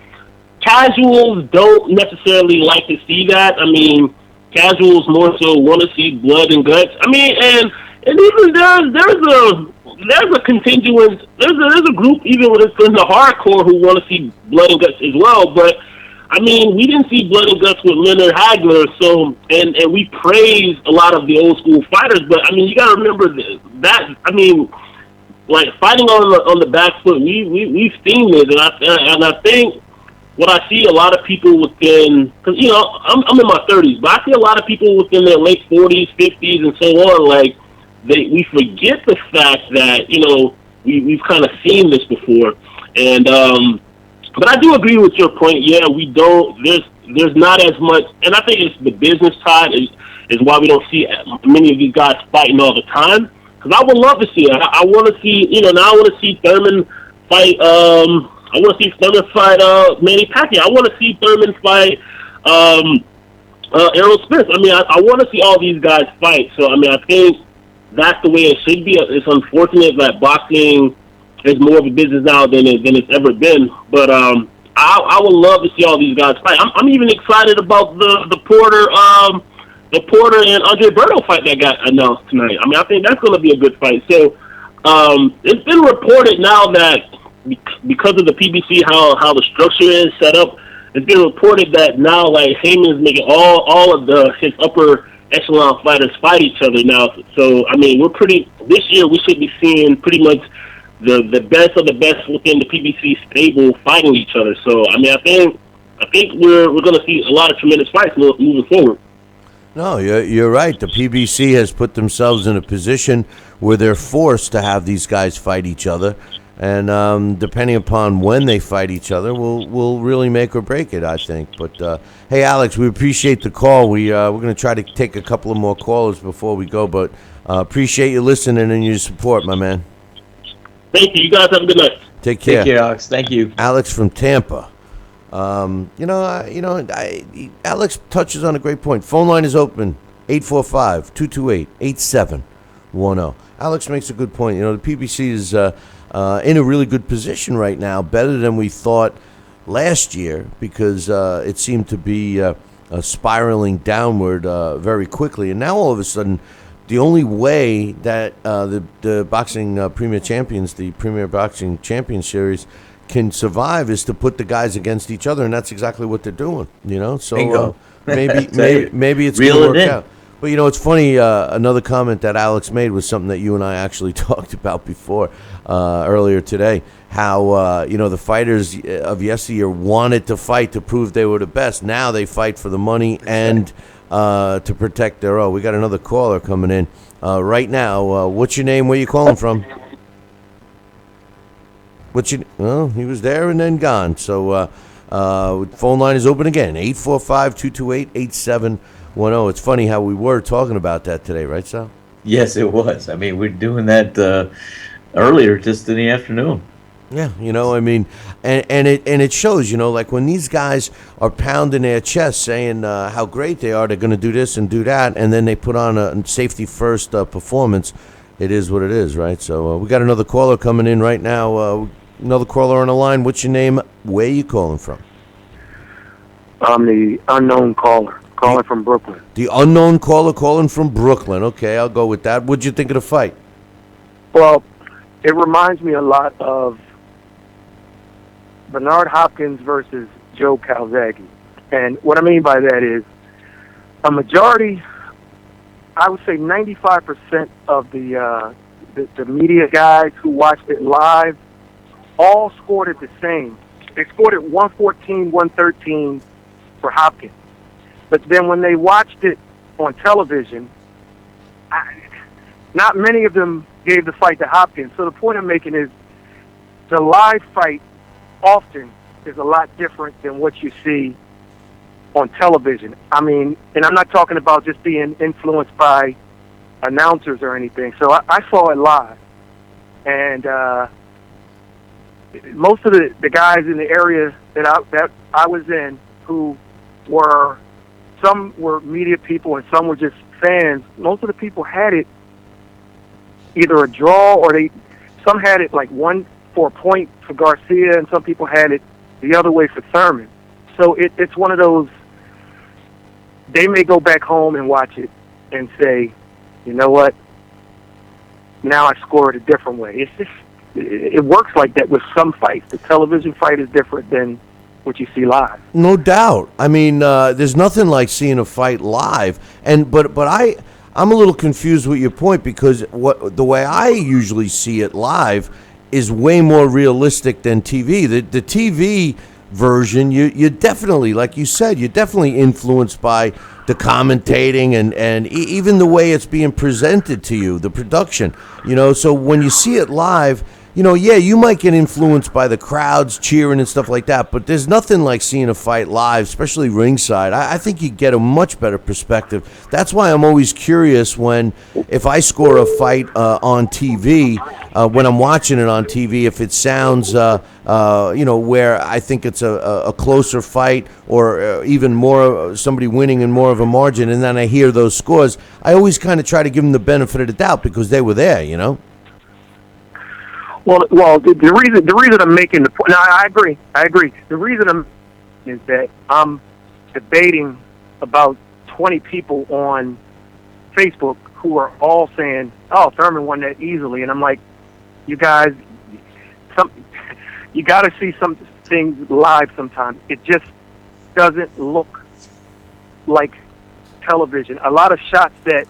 casuals don't necessarily like to see that. I mean, casuals more so want to see blood and guts. I mean, and even there's a contingent, there's a group even within the hardcore who want to see blood and guts as well. But I mean, we didn't see blood and guts with Leonard Hagler, so and we praise a lot of the old school fighters. But I mean, you got to remember that. I mean, like fighting on the back foot, we've seen it, and I think. What I see a lot of people within, because, you know, I'm in my 30s, but I see a lot of people within their late 40s, 50s, and so on, like, we forget the fact that, you know, we've kind of seen this before. And, but I do agree with your point. Yeah, we don't, there's not as much, and I think it's the business side is why we don't see many of these guys fighting all the time. Because I would love to see it. I want to see, you know, now I want to see Thurman fight, I want to see Thurman fight Manny Pacquiao. I want to see Thurman fight Errol Spence. I mean, I want to see all these guys fight. So, I mean, I think that's the way it should be. It's unfortunate that boxing is more of a business now than it's ever been. But I would love to see all these guys fight. I'm even excited about the Porter and Andre Berto fight that got announced tonight. I mean, I think that's going to be a good fight. So, It's been reported now that because of the PBC, how the structure is set up, it's been reported that now like Heyman's making all of his upper echelon fighters fight each other now. So I mean, this year we should be seeing pretty much the best of the best within the PBC stable fighting each other. So I mean, I think we're going to see a lot of tremendous fights moving forward. No, you're right. The PBC has put themselves in a position where they're forced to have these guys fight each other, and depending upon when they fight each other, will really make or break it, I think. But hey, Alex, we appreciate the call. We're going to try to take a couple of more callers before we go, but appreciate you listening and your support, my man. Thank you. You guys have a good night. Take care. Take care, Alex. Thank you. Alex from Tampa. Alex touches on a great point. Phone line is open, 845-228-8710. Alex makes a good point. The PBC is in a really good position right now, better than we thought last year, because it seemed to be spiraling downward very quickly. And now all of a sudden, the only way that the boxing Premier Champions, the Premier Boxing Champion Series, can survive is to put the guys against each other, and that's exactly what they're doing. So maybe it's going to work out. But it's funny. Another comment that Alex made was something that you and I actually talked about before earlier today. How the fighters of yesteryear wanted to fight to prove they were the best. Now they fight for the money and to protect their own. We got another caller coming in right now. What's your name? Where you calling from? Well, he was there and then gone. So phone line is open again, 845-228-8710. It's funny how we were talking about that today, right, Sal? Yes, it was. I mean, we're doing that earlier, just in the afternoon. Yeah, and it shows, like when these guys are pounding their chest saying how great they are, they're going to do this and do that, and then they put on a safety-first performance. It is what it is, right? So we got another caller coming in right now. Another caller on the line. What's your name? Where are you calling from? I'm the unknown caller, calling from Brooklyn. The unknown caller calling from Brooklyn. Okay, I'll go with that. What'd you think of the fight? Well, it reminds me a lot of Bernard Hopkins versus Joe Calzaghe. And what I mean by that is a majority, I would say 95% of the media guys who watched it live all scored it the same. They scored it 114, 113 for Hopkins. But then when they watched it on television, not many of them gave the fight to Hopkins. So the point I'm making is the live fight often is a lot different than what you see on television. I mean, and I'm not talking about just being influenced by announcers or anything. So I saw it live. And most of the guys in the area that I was in, who were, some were media people and some were just fans, most of the people had it either a draw or some had it like 1 for a point for Garcia, and some people had it the other way for Thurman. So it's one of those, they may go back home and watch it and say, you know what, now I score it a different way. It's just, it works like that with some fights. The television fight is different than what you see live. No doubt. I mean, there's nothing like seeing a fight live. But I'm a little confused with your point, because the way I usually see it live is way more realistic than TV. The TV version, you're definitely, like you said, you're definitely influenced by the commentating and even the way it's being presented to you, the production. So when you see it live, you might get influenced by the crowds cheering and stuff like that, but there's nothing like seeing a fight live, especially ringside. I think you get a much better perspective. That's why I'm always curious if I score a fight on TV, when I'm watching it on TV, if it sounds, where I think it's a closer fight, or even more, somebody winning in more of a margin, and then I hear those scores, I always kind of try to give them the benefit of the doubt because they were there, Well, the reason I'm making the point. No, I agree. The reason is that I'm debating about 20 people on Facebook who are all saying, "Oh, Thurman won that easily," and I'm like, you guys, some you got to see some things live sometimes. It just doesn't look like television. A lot of shots that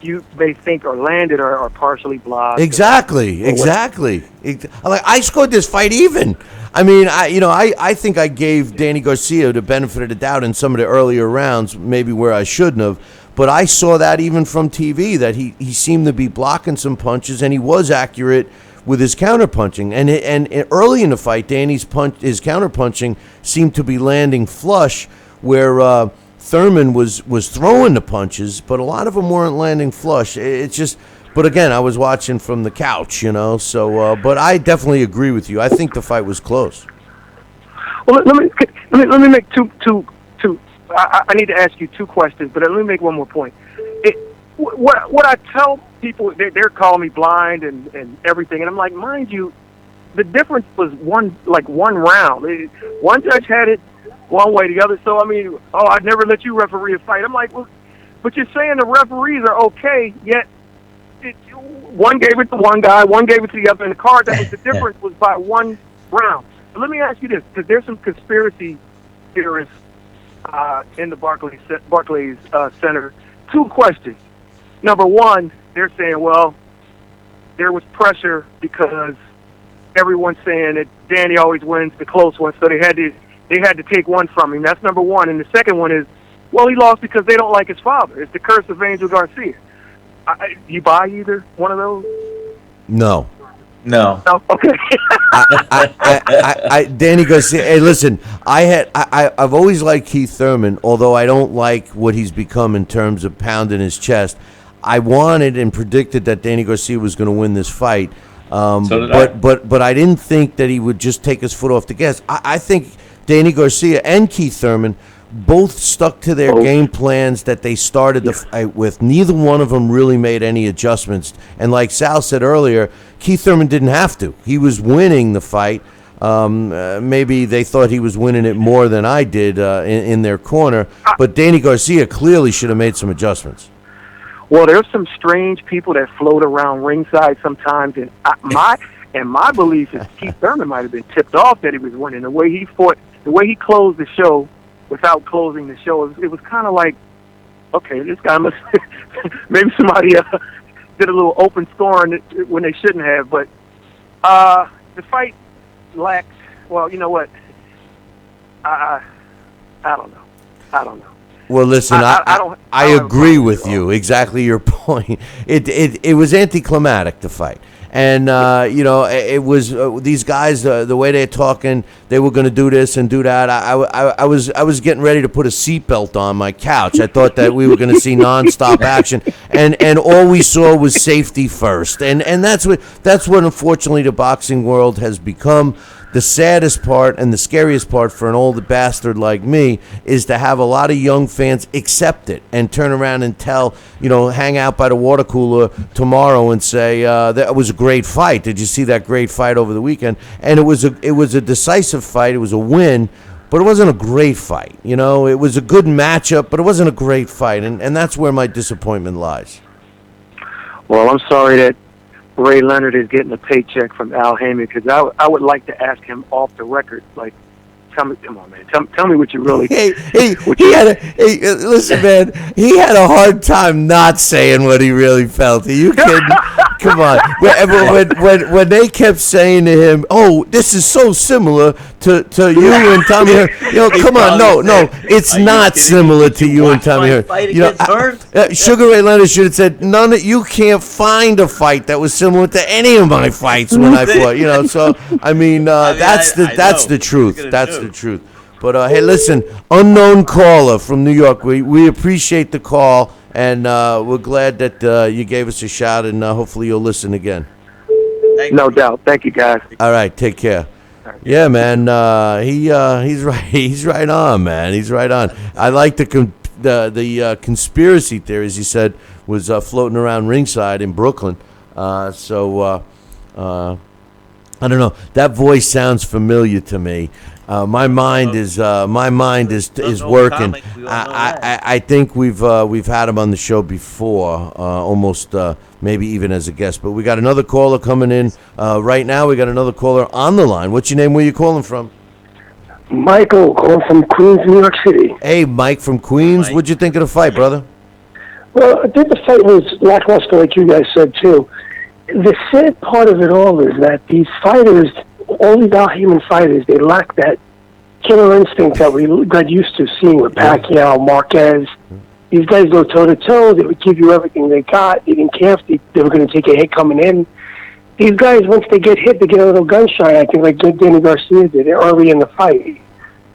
you may think are landed are partially blocked. Exactly. Like, I scored this fight even. I mean, I think I gave Danny Garcia the benefit of the doubt in some of the earlier rounds, maybe where I shouldn't have. But I saw that even from TV, that he seemed to be blocking some punches, and he was accurate with his counterpunching. And early in the fight, Danny's his counterpunching seemed to be landing flush, where Thurman was throwing the punches, but a lot of them weren't landing flush. It's just, but again, I was watching from the couch, So, but I definitely agree with you. I think the fight was close. Well, let me make two. I need to ask you two questions, but let me make one more point. What I tell people, they're calling me blind and everything, and I'm like, mind you, the difference was one round. One judge had it one way, the other. So I mean, I'd never let you referee a fight. I'm like, well, but you're saying the referees are okay, yet one gave it to one guy, one gave it to the other. And the card that was the difference was by one round. But let me ask you this, because there's some conspiracy theorists in the Barclays Center. Two questions. Number one, they're saying, well, there was pressure because everyone's saying that Danny always wins the close one, so they had to take one from him. That's number one. And the second one is, well, he lost because they don't like his father. It's the curse of Angel Garcia. You buy either one of those? No. No. Oh, okay. Danny Garcia. Hey, listen. I've always liked Keith Thurman, although I don't like what he's become in terms of pounding his chest. I wanted and predicted that Danny Garcia was going to win this fight, So did I. but I didn't think that he would just take his foot off the gas. I think Danny Garcia and Keith Thurman both stuck to their game plans that they started the fight with. Neither one of them really made any adjustments. And like Sal said earlier, Keith Thurman didn't have to. He was winning the fight. Maybe they thought he was winning it more than I did in their corner. But Danny Garcia clearly should have made some adjustments. Well, there's some strange people that float around ringside sometimes, and my belief is Keith Thurman might have been tipped off that he was winning. The way he fought, the way he closed the show without closing the show, it was kind of like, okay, this guy must maybe somebody did a little open scoring when they shouldn't have. But the fight lacked. Well, you know what? I don't know. Well, listen, I agree with you. Exactly your point. It was anticlimactic, the fight. And, it was these guys, the way they're talking, they were going to do this and do that. I was getting ready to put a seatbelt on my couch. I thought that we were going to see nonstop action. And all we saw was safety first. And that's what unfortunately the boxing world has become. The saddest part and the scariest part for an old bastard like me is to have a lot of young fans accept it and turn around and hang out by the water cooler tomorrow and say, that was a great fight. Did you see that great fight over the weekend? And it was a decisive fight. It was a win, but it wasn't a great fight. It was a good matchup, but it wasn't a great fight. And that's where my disappointment lies. Well, I'm sorry that Ray Leonard is getting a paycheck from Al Heyman, because I would like to ask him off the record, like, come on, man, tell me what you really. Listen, man, he had a hard time not saying what he really felt. Are you kidding? Come on. When they kept saying to him, "Oh, this is so similar to you and Tommy Hearn," come on, no, it's not similar to you and Tommy Hearn. Sugar Ray Leonard should have said, you can't find a fight that was similar to any of my fights when I fought. So I mean, that's the truth. That's the truth. But hey, listen, unknown caller from New York. We appreciate the call, and we're glad that you gave us a shot, and hopefully you'll listen again. No doubt. Thank you, guys. All right, take care. Yeah, man. He's right. He's right on, man. He's right on. I like the conspiracy theories he said was floating around ringside in Brooklyn. So I don't know. That voice sounds familiar to me. My mind is working. I think we've had him on the show before, almost maybe even as a guest. But we got another caller coming in right now. We got another caller on the line. What's your name? Where you calling from? Michael, calling from Queens, New York City. Hey, Mike from Queens. What'd you think of the fight, brother? Well, I think the fight was lackluster, like you guys said, too. The sad part of it all is that these fighters, all these out-human fighters, they lack that killer instinct that we got used to seeing with Pacquiao, Marquez. These guys go toe-to-toe. They would give you everything they got. They didn't care if they were going to take a hit coming in. These guys, once they get hit, they get a little gun-shy, I think, like Danny Garcia did early in the fight.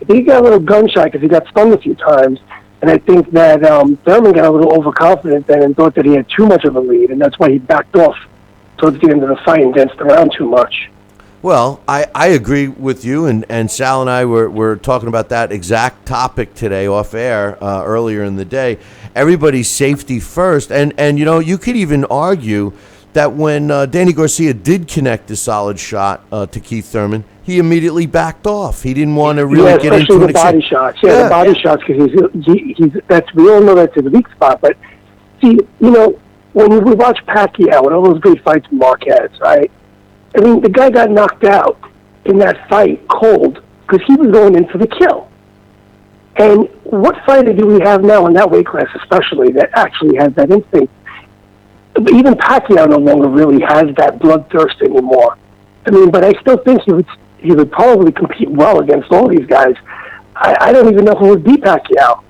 He got a little gun-shy because he got stunned a few times. And I think that Thurman got a little overconfident then and thought that he had too much of a lead, and that's why he backed off towards the end of the fight and danced around too much. Well, I agree with you, and Sal and I were talking about that exact topic today off air earlier in the day. Everybody's safety first, and you know, you could even argue that when Danny Garcia did connect a solid shot to Keith Thurman, he immediately backed off. He didn't want to really get into the body shots. The body shots, because we all know that's his weak spot. But see, you know, when we watch Pacquiao and all those great fights with Marquez, right? I mean, the guy got knocked out in that fight cold because he was going in for the kill. And what fighter do we have now in that weight class, especially, that actually has that instinct? Even Pacquiao no longer really has that bloodthirst anymore. I mean, but I still think he would probably compete well against all these guys. I don't even know who would beat Pacquiao.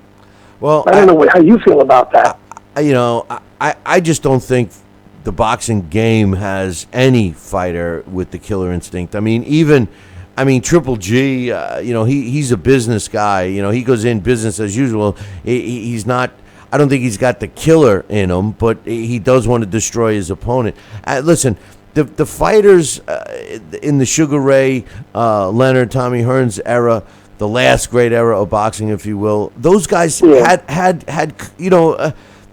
Well, I don't know how you feel about that. I just don't think the boxing game has any fighter with the killer instinct. I mean, Triple G, he's a business guy. You know, he goes in business as usual. He's not. I don't think he's got the killer in him, but he does want to destroy his opponent. Listen, the fighters in the Sugar Ray, Leonard, Tommy Hearns era, the last great era of boxing, if you will, those guys had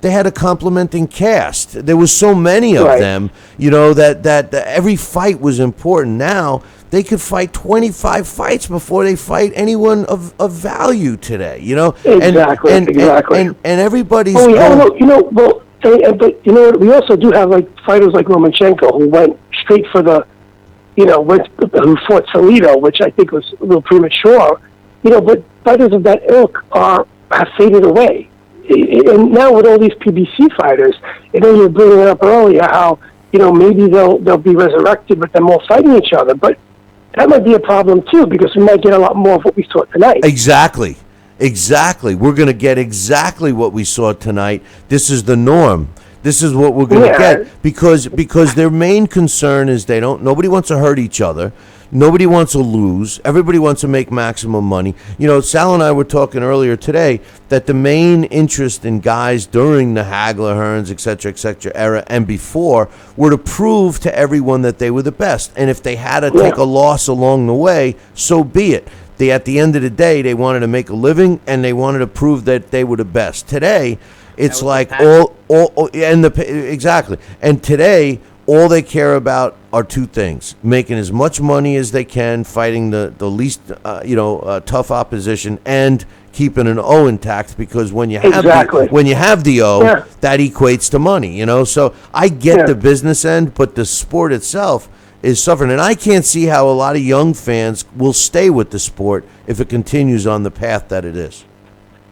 they had a complementing cast. There was so many of them, that every fight was important. Now they could fight 25 fights before they fight anyone of value today. Exactly. And everybody's. But you know what? We also do have like fighters like Lomachenko who went straight for the, who fought Salido, which I think was a little premature. But fighters of that ilk have faded away. And now with all these PBC fighters, you were bringing it up earlier how, maybe they'll be resurrected, but they're all fighting each other. But that might be a problem too, because we might get a lot more of what we saw tonight. Exactly. We're going to get exactly what we saw tonight. This is the norm. This is what we're going to get because their main concern is nobody wants to hurt each other. Nobody wants to lose. Everybody wants to make maximum money. Sal and I were talking earlier today that the main interest in guys during the Hagler, Hearns, et cetera, era and before were to prove to everyone that they were the best. And if they had to take a loss along the way, so be it. At the end of the day, they wanted to make a living and they wanted to prove that they were the best. Today, it's like exactly. And today, all they care about are two things: making as much money as they can, fighting the least tough opposition, and keeping an O intact. Because when you have the O, that equates to money. So I get the business end, but the sport itself is suffering, and I can't see how a lot of young fans will stay with the sport if it continues on the path that it is.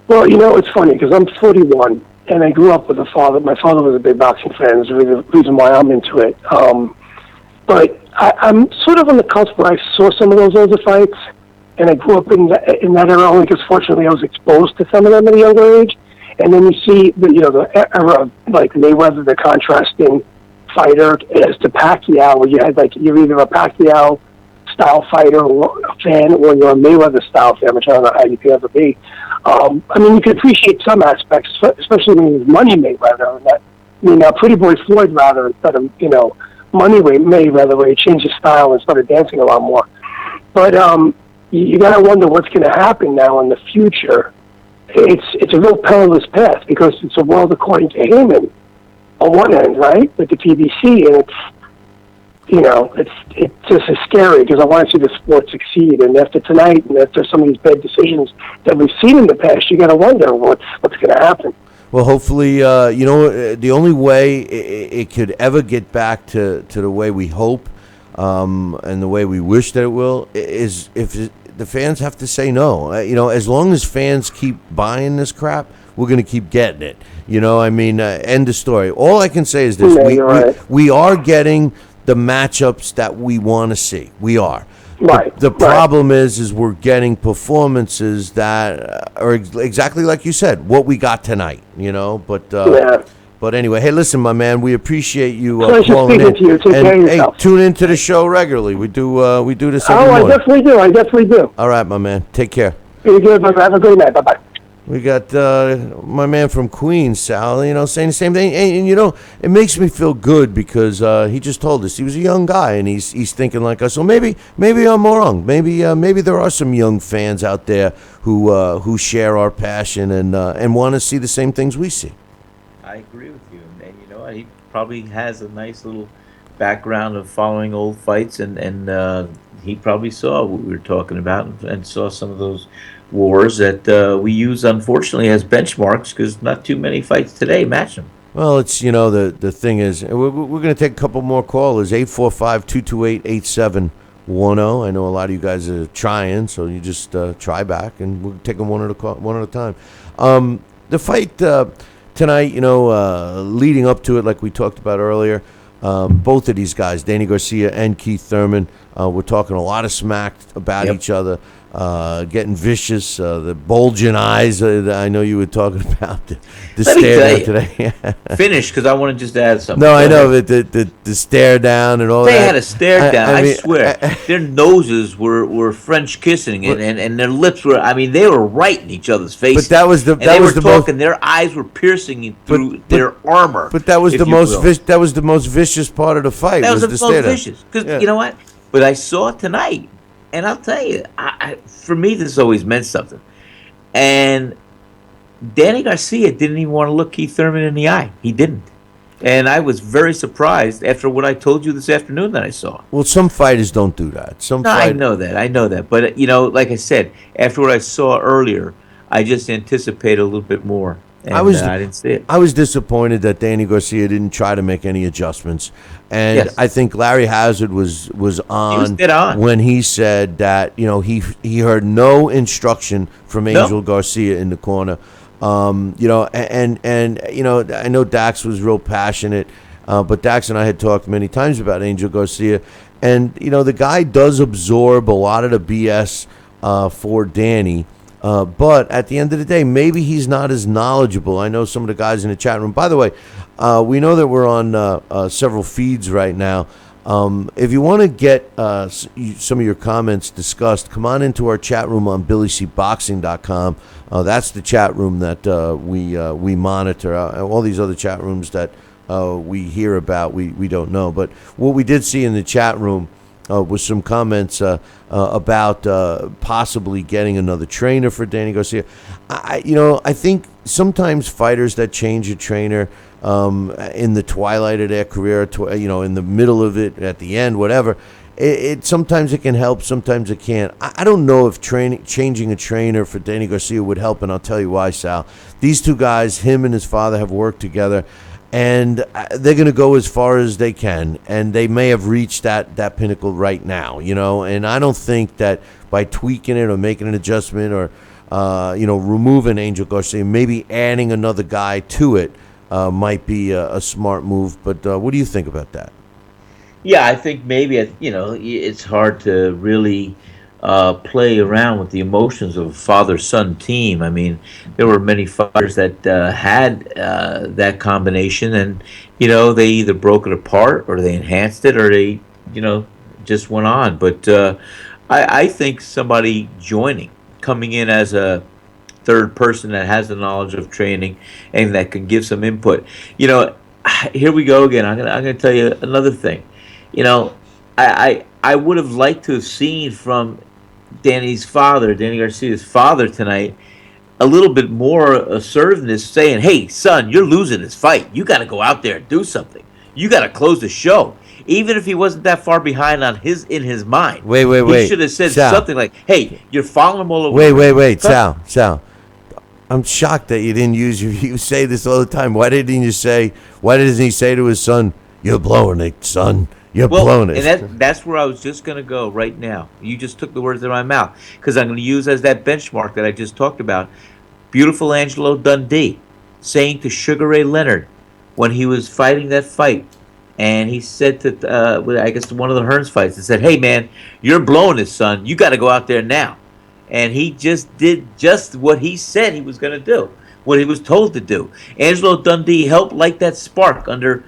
Well, it's funny because I'm 41. And I grew up with a father. My father was a big boxing fan. That's the reason why I'm into it. But I'm sort of on the cusp where I saw some of those older fights, and I grew up in that era only because fortunately I was exposed to some of them at a younger age. And then you see the era of like Mayweather, the contrasting fighter, as to Pacquiao, where you had you're either a Pacquiao style fighter or a fan, or you're a Mayweather style fan, which I don't know how you could ever be. You can appreciate some aspects, especially when he's Money Mayweather. Pretty Boy Floyd rather instead of Money Mayweather, where he changed his style and started dancing a lot more. But you got to wonder what's going to happen now in the future. It's a real perilous path because it's a world according to Heyman on one end, right, with the PBC, and it's just as scary because I want to see the sport succeed. And after tonight, and after some of these bad decisions that we've seen in the past, you got to wonder what's going to happen. Well, hopefully, the only way it could ever get back to the way we hope and the way we wish that it will is if the fans have to say no. As long as fans keep buying this crap, we're going to keep getting it. End of story. All I can say is this. We are getting the matchups that we want to see. We are. Right. The problem is we're getting performances that are exactly like you said, what we got tonight, But anyway, hey, listen, my man, we appreciate you calling in. To you. Take care of yourself. Hey, tune into the show regularly. We do this every I morning. definitely do. All right, my man. Take care. Be good. Have a good night. Bye-bye. We got my man from Queens, Sal, saying the same thing. And it makes me feel good because he just told us he was a young guy and he's thinking like us. So maybe I'm wrong. Maybe there are some young fans out there who share our passion and want to see the same things we see. I agree with you, and you know what? He probably has a nice little background of following old fights, and he probably saw what we were talking about and saw some of those wars that we use, unfortunately, as benchmarks because not too many fights today match them. Well, it's, the thing is, we're going to take a couple more callers, 845-228-8710. I know a lot of you guys are trying, so you just try back, and we'll take them one at a time. The fight tonight, leading up to it, like we talked about earlier, both of these guys, Danny Garcia and Keith Thurman, were talking a lot of smack about each other. Getting vicious, the bulging eyes. I know you were talking about the stare down today. Finish, because I want to just add something. No, I know the stare down and all that. They had a stare down. I swear, their noses were French kissing, and their lips were. I mean, they were right in each other's faces. But that was the talking. Their eyes were piercing through their armor. But that was the most vicious part of the fight. That was the stare most down. vicious. Because you know what? But I saw it tonight. And I'll tell you, for me, this always meant something. And Danny Garcia didn't even want to look Keith Thurman in the eye. He didn't. And I was very surprised after what I told you this afternoon that I saw. Well, some fighters don't do that. I know that. But, like I said, after what I saw earlier, I just anticipated a little bit more. And I didn't see it. I was disappointed that Danny Garcia didn't try to make any adjustments, and I think Larry Hazzard was on, dead on when he said that he heard no instruction from Angel Garcia in the corner. I know Dax was real passionate, but Dax and I had talked many times about Angel Garcia, and the guy does absorb a lot of the BS for Danny. But at the end of the day, maybe he's not as knowledgeable. I know some of the guys in the chat room. By the way, we know that we're on several feeds right now. If you want to get some of your comments discussed, come on into our chat room on BillyCBoxing.com. That's the chat room that we monitor. All these other chat rooms that we hear about, we don't know. But what we did see in the chat room with some comments about possibly getting another trainer for Danny Garcia. I think sometimes fighters that change a trainer in the twilight of their career, in the middle of it, at the end, whatever, it sometimes it can help, sometimes it can't. I don't know if changing a trainer for Danny Garcia would help, and I'll tell you why, Sal. These two guys, him and his father, have worked together. And they're going to go as far as they can, and they may have reached that pinnacle right now, And I don't think that by tweaking it or making an adjustment or, removing Angel Garcia, maybe adding another guy to it might be a smart move. But what do you think about that? Yeah, I think maybe, it's hard to really play around with the emotions of a father-son team. I mean, there were many fighters that had that combination, and they either broke it apart or they enhanced it or they just went on. But I think somebody coming in as a third person that has the knowledge of training and that can give some input. Here we go again. I'm gonna tell you another thing. I would have liked to have seen from Danny Garcia's father tonight, a little bit more assertiveness, saying, "Hey, son, you're losing this fight. You got to go out there and do something. You got to close the show." Even if he wasn't that far behind in his mind. Wait. He should have said something like, "Hey, you're following him all over." Wait, Sal. I'm shocked that you didn't use your. You say this all the time. Why didn't you say? Why doesn't he say to his son, "You're blowing it, son. You're blowing it." And that's where I was just going to go right now. You just took the words out of my mouth because I'm going to use as that benchmark that I just talked about. Beautiful Angelo Dundee saying to Sugar Ray Leonard when he was fighting that fight, and he said to I guess one of the Hearns fights, he said, "Hey man, you're blowing it, son. You got to go out there now." And he just did just what he said he was going to do, what he was told to do. Angelo Dundee helped light that spark under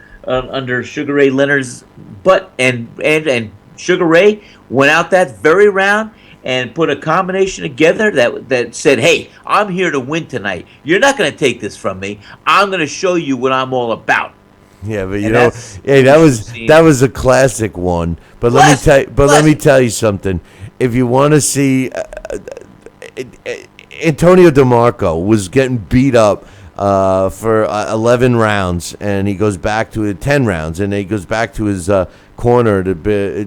Sugar Ray Leonard's butt, and Sugar Ray went out that very round and put a combination together that said, "Hey, I'm here to win tonight. You're not going to take this from me. I'm going to show you what I'm all about." Yeah, but hey, that was a classic one. But let me tell you something. If you want to see, Antonio DeMarco was getting beat up for 11 rounds, and he goes back to 10 rounds, and he goes back to his corner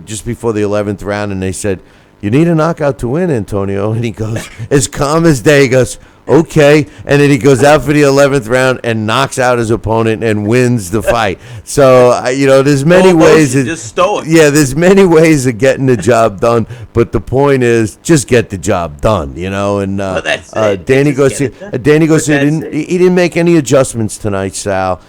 just before the 11th round, and they said, "You need a knockout to win, Antonio." And he goes, as calm as day, he goes, "Okay," and then he goes out for the 11th round and knocks out his opponent and wins the fight. So there's many ways. Just stoic. Yeah, there's many ways of getting the job done, but the point is just get the job done. And that's it. Danny Garcia didn't make any adjustments tonight, Sal.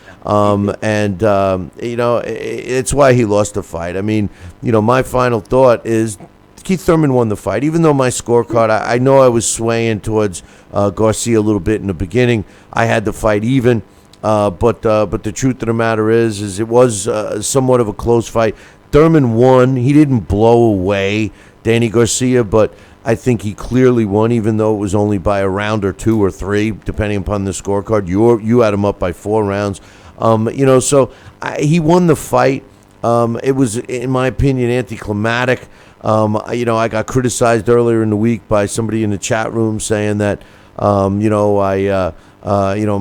It's why he lost the fight. I mean, my final thought is Keith Thurman won the fight. Even though my scorecard, I know I was swaying towards Garcia a little bit in the beginning. I had the fight even, but the truth of the matter is it was somewhat of a close fight. Thurman won. He didn't blow away Danny Garcia, but I think he clearly won, even though it was only by a round or 2 or 3, depending upon the scorecard. You had him up by 4 rounds. He won the fight. It was, in my opinion, anticlimactic. I got criticized earlier in the week by somebody in the chat room saying that, I'm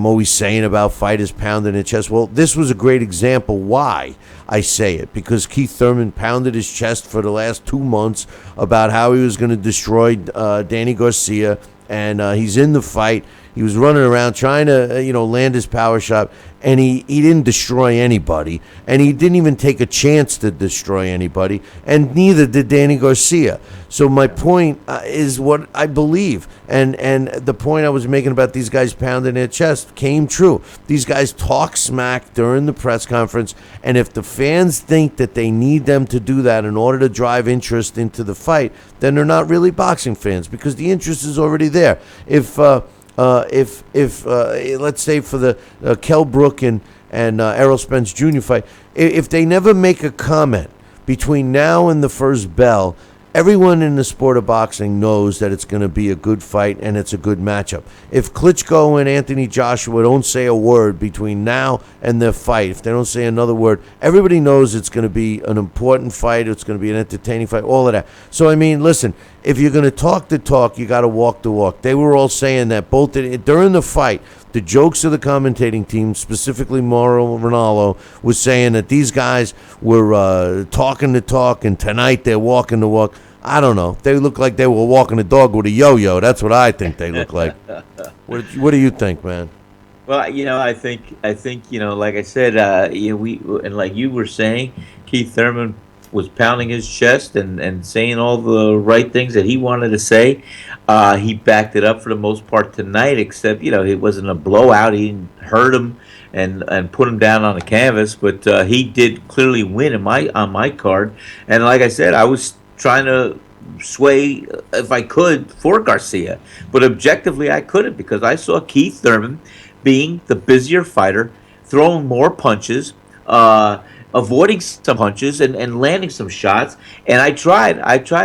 always saying about fighters pounding their chest. Well, this was a great example why I say it, because Keith Thurman pounded his chest for the last 2 months about how he was going to destroy Danny Garcia, and he's in the fight. He was running around trying to, land his power shot, and he didn't destroy anybody, and he didn't even take a chance to destroy anybody, and neither did Danny Garcia. So my point is what I believe, and the point I was making about these guys pounding their chest came true. These guys talk smack during the press conference, and if the fans think that they need them to do that in order to drive interest into the fight, then they're not really boxing fans, because the interest is already there. If let's say for the Kell Brook and Errol Spence Jr. fight, if they never make a comment between now and the first bell, everyone in the sport of boxing knows that it's going to be a good fight and it's a good matchup. If Klitschko and Anthony Joshua don't say a word between now and their fight, if they don't say another word, everybody knows it's going to be an important fight, it's going to be an entertaining fight, all of that. So, I mean, listen, if you're going to talk the talk, you got to walk the walk. They were all saying that both during the fight. The jokes of the commentating team, specifically Mauro Ranallo, was saying that these guys were talking the talk, and tonight they're walking the walk. I don't know. They look like they were walking a dog with a yo-yo. That's what I think they look like. What do you think, man? Well, I think, like I said, and like you were saying, Keith Thurman was pounding his chest and saying all the right things that he wanted to say. He backed it up for the most part tonight, except, it wasn't a blowout. He didn't hurt him and put him down on the canvas, but he did clearly win on my card. And like I said, I was trying to sway, if I could, for Garcia, but objectively I couldn't, because I saw Keith Thurman being the busier fighter, throwing more punches, avoiding some punches and landing some shots. And I tried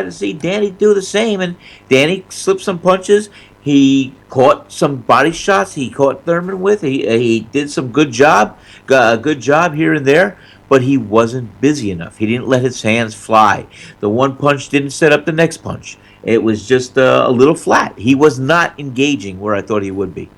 to see Danny do the same, and Danny slipped some punches. He caught some body shots. He caught Thurman with. He did some good job here and there, but he wasn't busy enough. He didn't let his hands fly. The one punch didn't set up the next punch. It was just a little flat. He was not engaging where I thought he would be.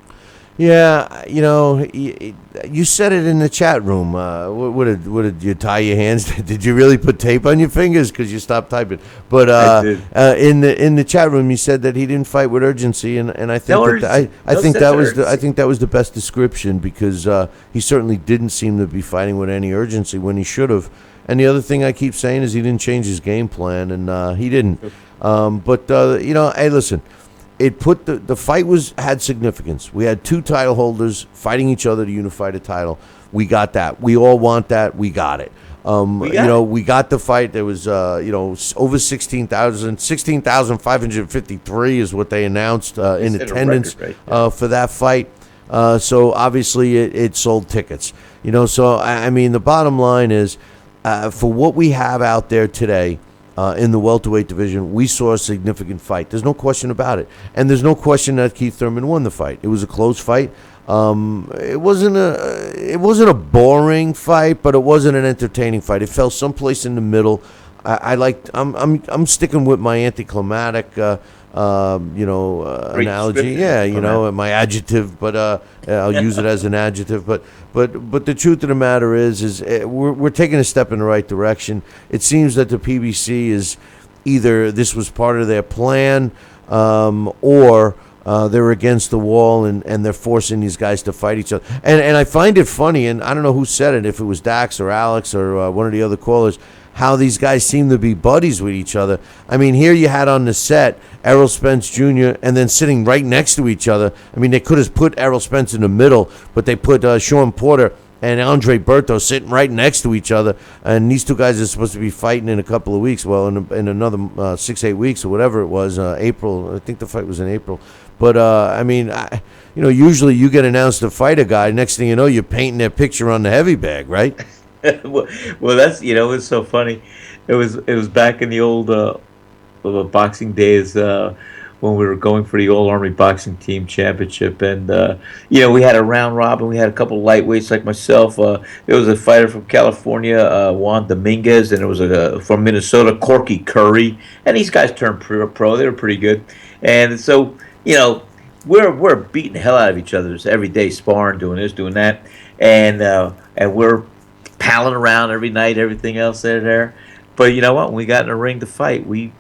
Yeah, you said it in the chat room. What did you tie your hands? Did you really put tape on your fingers because you stopped typing? But I did. in the chat room, you said that he didn't fight with urgency, and I think I think that was the best description because he certainly didn't seem to be fighting with any urgency when he should have. And the other thing I keep saying is he didn't change his game plan, and he didn't. Hey, listen. It put the fight had significance. We had two title holders fighting each other to unify the title. We got that. We all want that. We got it. We got the fight. There was over 16,553 is what they announced in attendance for that fight. So obviously it sold tickets. So I mean the bottom line is for what we have out there today. In the welterweight division, we saw a significant fight. There's no question about it, and there's no question that Keith Thurman won the fight. It was a close fight. It wasn't a boring fight, but it wasn't an entertaining fight. It fell someplace in the middle. I'm sticking with my anticlimactic analogy. Yeah, my adjective, but I'll use it as an adjective. But the truth of the matter is we're taking a step in the right direction. It seems that the PBC is either this was part of their plan, or they're against the wall and they're forcing these guys to fight each other. And I find it funny, and I don't know who said it, if it was Dax or Alex or one of the other callers, how these guys seem to be buddies with each other. I mean, here you had on the set Errol Spence Jr. and then sitting right next to each other. I mean, they could have put Errol Spence in the middle, but they put Sean Porter and Andre Berto sitting right next to each other. And these two guys are supposed to be fighting in a couple of weeks. Well, in another 6-8 weeks or whatever it was, April. I think the fight was in April. But, usually you get announced to fight a guy. Next thing you know, you're painting their picture on the heavy bag, right? well, that's it's so funny. It was back in the old boxing days when we were going for the All Army Boxing Team Championship, and we had a round robin. We had a couple of lightweights like myself. There was a fighter from California, Juan Dominguez, and there was from Minnesota, Corky Curry, and these guys turned pro. They were pretty good, and so we're beating the hell out of each other every day, sparring, doing this, doing that, and we're palling around every night, everything else there. But you know what? When we got in the ring to fight, we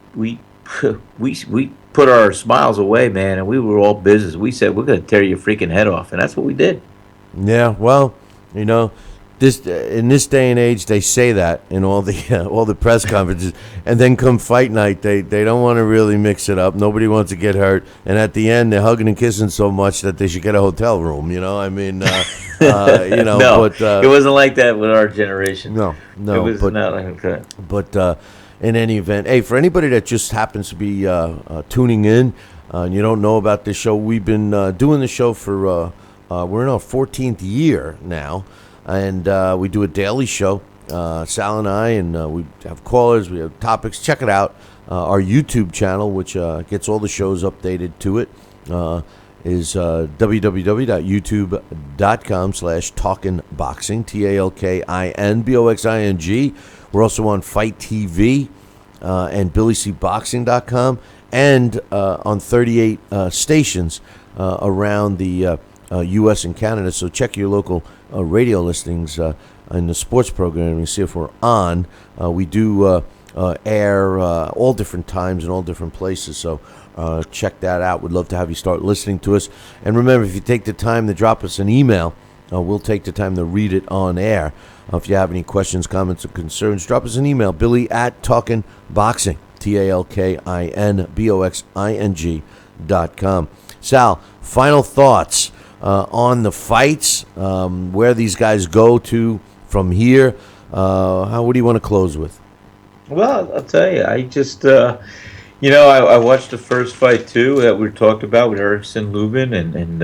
put our smiles away, man, and we were all business. We said, we're going to tear your freaking head off, and that's what we did. Yeah, well, this in this day and age, they say that in all the press conferences, and then come fight night, they don't want to really mix it up. Nobody wants to get hurt, and at the end, they're hugging and kissing so much that they should get a hotel room. I mean, no, but it wasn't like that with our generation. No, it was not like that. But in any event, hey, for anybody that just happens to be tuning in and you don't know about this show, we've been doing the show for we're in our 14th year now. And we do a daily show, Sal and I, and we have callers, we have topics. Check it out. Our YouTube channel, which gets all the shows updated to it, is www.youtube.com/talkinboxing, TALKINBOXING. We're also on Fight TV and BillyCBoxing.com, and on 38 stations around the U.S. and Canada. So check your local radio listings in the sports program and see if we're on. We do air all different times and all different places, so check that out. We'd love to have you start listening to us. And remember, if you take the time to drop us an email, we'll take the time to read it on air. If you have any questions, comments, or concerns, drop us an email, Billy@talkinboxing, TALKINBOXING.com. Sal, final thoughts on the fights, where these guys go to from here. What do you want to close with? Well, I'll tell you, I just, I watched the first fight too that we talked about with Erickson Lubin and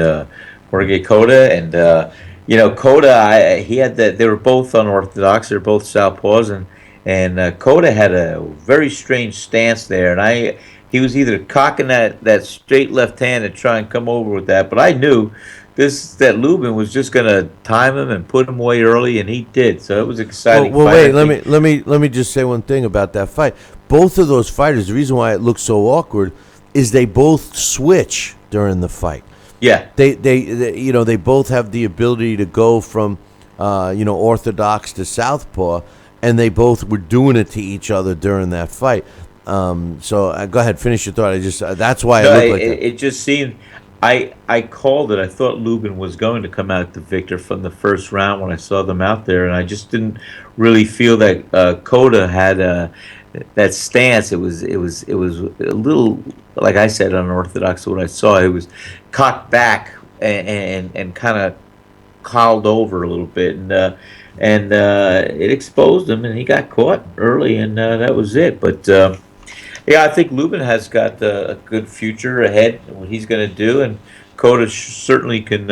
Jorge Cota, and Cota, he had that. They were both unorthodox. They're both southpaws, and Cota had a very strange stance there, and he was either cocking that straight left hand to try and come over with that, but I knew that Lubin was just going to time him and put him away early, and he did. So it was exciting. Well, wait. Let me just say one thing about that fight. Both of those fighters, the reason why it looks so awkward is they both switch during the fight. Yeah. They both have the ability to go from, orthodox to southpaw, and they both were doing it to each other during that fight. So go ahead, finish your thought. That's why No, it looked like that. it just seemed. I called it. I thought Lubin was going to come out the victor from the first round when I saw them out there, and I just didn't really feel that Coda had that stance. It was a little, like I said, unorthodox. What I saw, it was cocked back and kind of cowled over a little bit, and it exposed him, and he got caught early, and that was it. But yeah, I think Lubin has got a good future ahead, what he's going to do, and Cota certainly can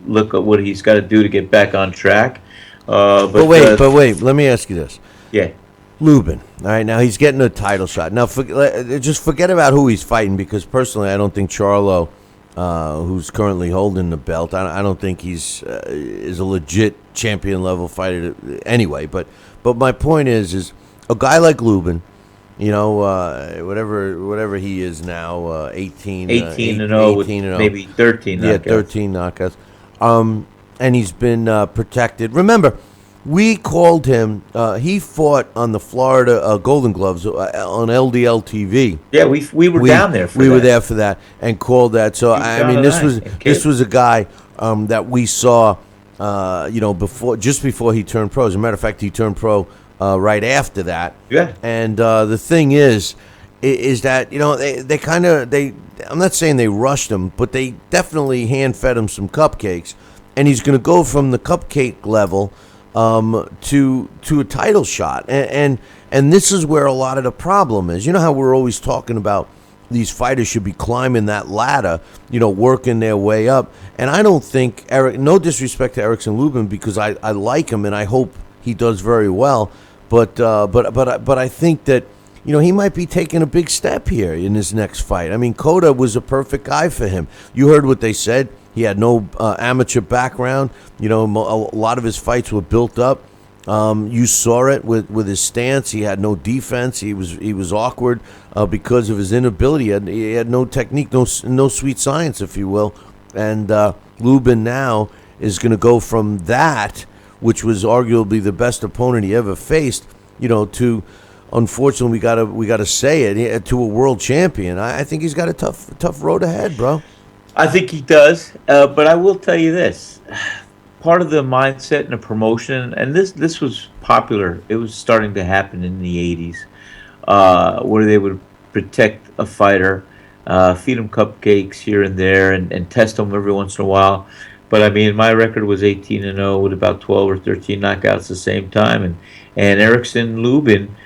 look at what he's got to do to get back on track. But wait, let me ask you this. Yeah. Lubin, all right, now he's getting a title shot. Now, just forget about who he's fighting, because personally I don't think Charlo, who's currently holding the belt, I don't think he's is a legit champion-level fighter anyway. But my point is a guy like Lubin, whatever he is now, 18 and 0 with 18 and 0. maybe 13 knockouts. Yeah, 13 knockouts. And he's been protected. Remember, we called him. He fought on the Florida Golden Gloves on LDL TV. Yeah, we were down there. We were there for that and called that. So I mean, this was a guy that we saw, before he turned pro. As a matter of fact, he turned pro right after that. Yeah. And the thing is that they kind of I'm not saying they rushed him, but they definitely hand fed him some cupcakes, and he's going to go from the cupcake level to a title shot, and this is where a lot of the problem is. You know how we're always talking about these fighters should be climbing that ladder, working their way up, and I don't think no disrespect to Erickson Lubin, because I like him and I hope he does very well, but I think that he might be taking a big step here in his next fight. I mean, Cota was a perfect guy for him. You heard what they said. He had no amateur background. A lot of his fights were built up. You saw it with his stance. He had no defense. He was awkward because of his inability. He had no technique, no sweet science, if you will. And Lubin now is going to go from that, which was arguably the best opponent he ever faced, to, unfortunately, we gotta say it, to a world champion. I think he's got a tough road ahead, bro. I think he does, but I will tell you this: part of the mindset and the promotion, and this was popular. It was starting to happen in the '80s, where they would protect a fighter, feed him cupcakes here and there, and test him every once in a while. But I mean, my record was 18 and 0 with about 12 or 13 knockouts at the same time, and Erickson Lubin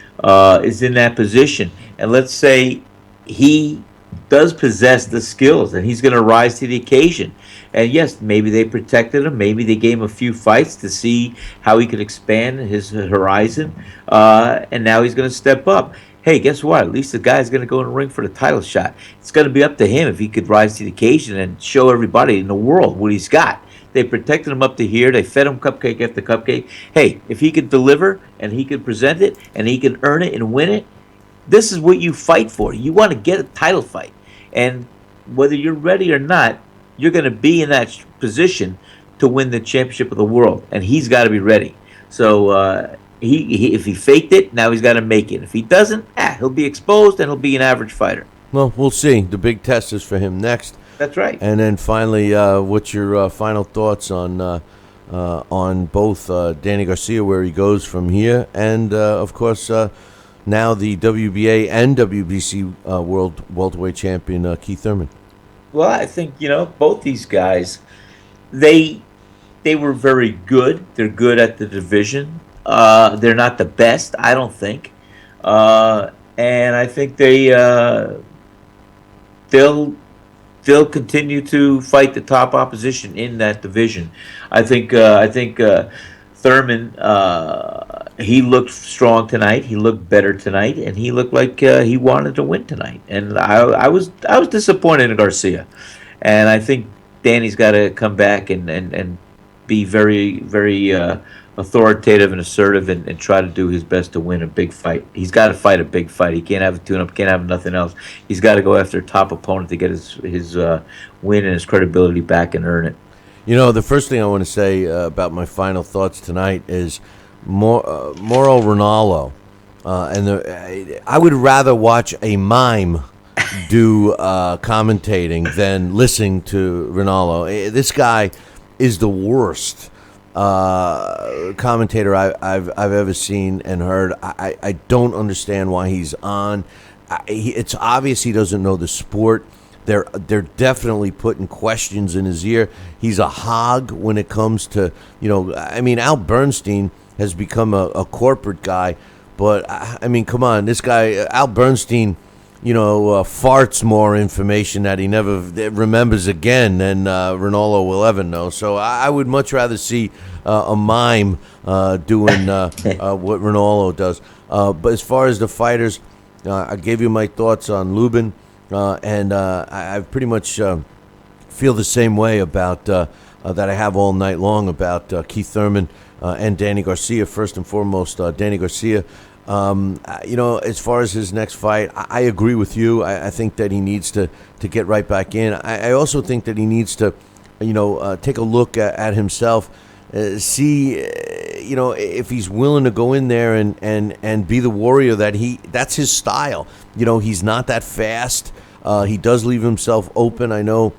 is in that position. And let's say he does possess the skills, and he's going to rise to the occasion. And yes, maybe they protected him. Maybe they gave him a few fights to see how he could expand his horizon. And now he's going to step up. Hey, guess what? At least the guy's going to go in the ring for the title shot. It's going to be up to him if he could rise to the occasion and show everybody in the world what he's got. They protected him up to here. They fed him cupcake after cupcake. Hey, if he could deliver and he could present it and he can earn it and win it, this is what you fight for. You want to get a title fight. And whether you're ready or not, you're going to be in that position to win the championship of the world. And he's got to be ready. So if he faked it, now he's got to make it. If he doesn't, he'll be exposed and he'll be an average fighter. Well, we'll see. The big test is for him next. That's right. And then finally, what's your final thoughts on both Danny Garcia, where he goes from here, and of course now the WBA and WBC world welterweight champion Keith Thurman? Well, I think both these guys, they were very good. They're good at the division. They're not the best, I don't think, and I think they'll continue to fight the top opposition in that division. I think Thurman, he looked strong tonight. He looked better tonight, and he looked like he wanted to win tonight. And I was disappointed in Garcia, and I think Danny's got to come back and be very, very authoritative and assertive, and try to do his best to win a big fight. He's got to fight a big fight. He can't have a tune-up, can't have nothing else. He's got to go after a top opponent to get his win and his credibility back and earn it. The first thing I want to say about my final thoughts tonight is Mauro Ronaldo. I would rather watch a mime do commentating than listening to Ronaldo. This guy is the worst commentator I've ever seen and heard. I don't understand why he's on. It's obvious he doesn't know the sport. They're definitely putting questions in his ear. He's a hog when it comes to, Al Bernstein has become a corporate guy, but come on, this guy, Al Bernstein, farts more information that he never remembers again than Ronaldo will ever know. So I would much rather see a mime doing what Ronaldo does. But as far as the fighters, I gave you my thoughts on Lubin, and I pretty much feel the same way about that I have all night long about Keith Thurman and Danny Garcia. First and foremost, Danny Garcia. As far as his next fight, I agree with you. I think that he needs to get right back in. I also think that he needs to, take a look at himself, see, if he's willing to go in there and be the warrior that's his style. He's not that fast. He does leave himself open. I know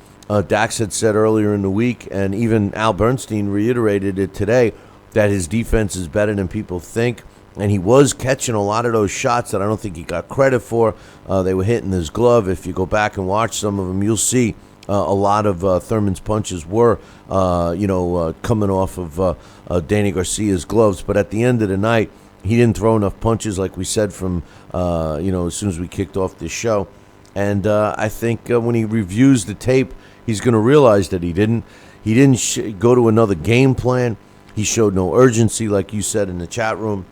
Dax had said earlier in the week, and even Al Bernstein reiterated it today, that his defense is better than people think. And he was catching a lot of those shots that I don't think he got credit for. They were hitting his glove. If you go back and watch some of them, you'll see a lot of Thurman's punches were, coming off of Danny Garcia's gloves. But at the end of the night, he didn't throw enough punches, like we said, from, as soon as we kicked off this show. And I think when he reviews the tape, he's going to realize that he didn't go to another game plan. He showed no urgency, like you said in the chat room.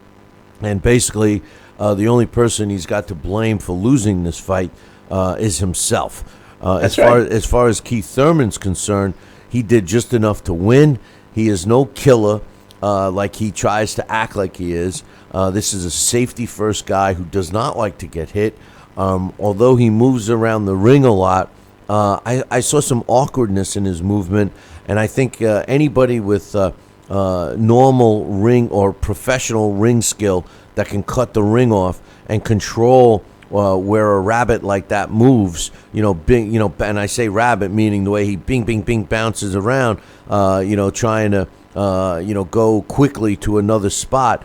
And basically, the only person he's got to blame for losing this fight is himself. As far as Keith Thurman's concerned, he did just enough to win. He is no killer like he tries to act like he is. This is a safety-first guy who does not like to get hit. Although he moves around the ring a lot, I saw some awkwardness in his movement, and I think anybody with normal ring or professional ring skill that can cut the ring off and control where a rabbit like that moves, and I say rabbit meaning the way he bing, bing, bing bounces around, trying to, go quickly to another spot.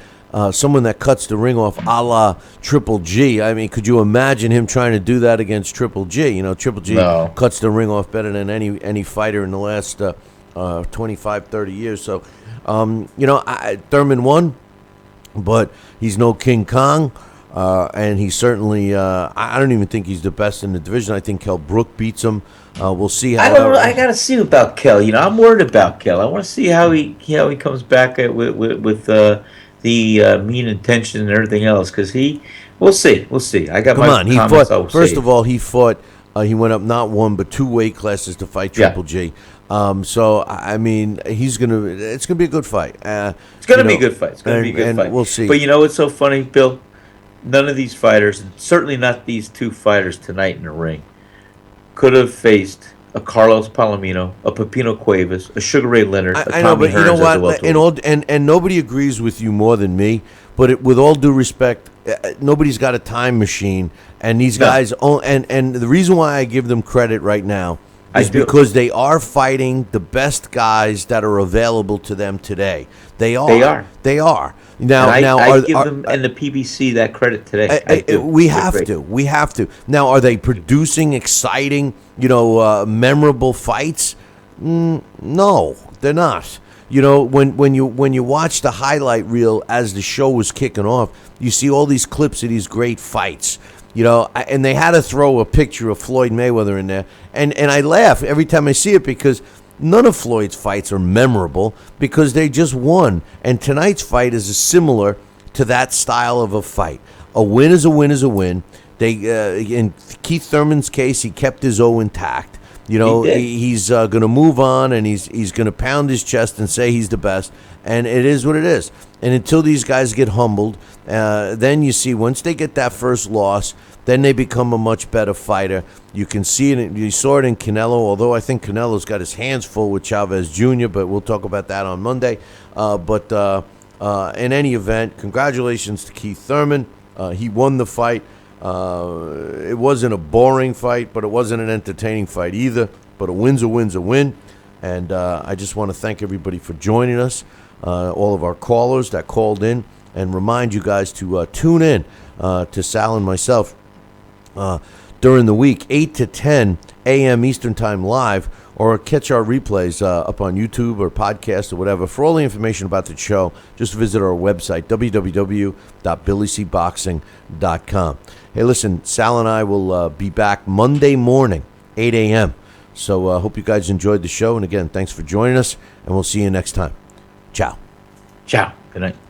Someone that cuts the ring off a la Triple G. I mean, could you imagine him trying to do that against Triple G? Triple G cuts the ring off better than any fighter in the last 25, 30 years. So, Thurman won, but he's no King Kong, and he certainly, I don't even think he's the best in the division. I think Kell Brook beats him. We'll see how. I got to see about Kell. I'm worried about Kell. I want to see how he comes back with the mean intention and everything else, because we'll see. I got my comments. First of all, he fought. He went up not one but two weight classes to fight Triple G. So I mean, it's gonna be a good fight. It's gonna be a good fight. It's gonna be a good fight. We'll see. But what's so funny, Bill? None of these fighters, certainly not these two fighters tonight in the ring, could have faced a Carlos Palomino, a Pepino Cuevas, a Sugar Ray Leonard, a Tommy know, but Hearns. You know what? And nobody agrees with you more than me. But with all due respect, nobody's got a time machine, and these guys. And the reason why I give them credit right now is because they are fighting the best guys that are available to them today. They are. Now, I give them and the PBC that credit today. We have to. Now, are they producing exciting, memorable fights? No, they're not. When you watch the highlight reel as the show was kicking off, you see all these clips of these great fights. And they had to throw a picture of Floyd Mayweather in there, and I laugh every time I see it because none of Floyd's fights are memorable because they just won. And tonight's fight is similar to that style of a fight. A win is a win is a win. In Keith Thurman's case, he kept his O intact. You know, He did. he's going to move on, and he's going to pound his chest and say he's the best, and it is what it is. And until these guys get humbled, then you see once they get that first loss, then they become a much better fighter. You can see it. You saw it in Canelo, although I think Canelo's got his hands full with Chavez Jr., but we'll talk about that on Monday. But in any event, congratulations to Keith Thurman. He won the fight. It wasn't a boring fight, but it wasn't an entertaining fight either. But a win's a win's a win. And I just want to thank everybody for joining us, all of our callers that called in, and remind you guys to tune in to Sal and myself during the week, 8 to 10 a.m. Eastern Time live, or catch our replays up on YouTube or podcast or whatever. For all the information about the show, just visit our website, www.billycboxing.com. Hey, listen, Sal and I will be back Monday morning, 8 a.m. So I hope you guys enjoyed the show. And again, thanks for joining us, and we'll see you next time. Ciao. Ciao. Good night.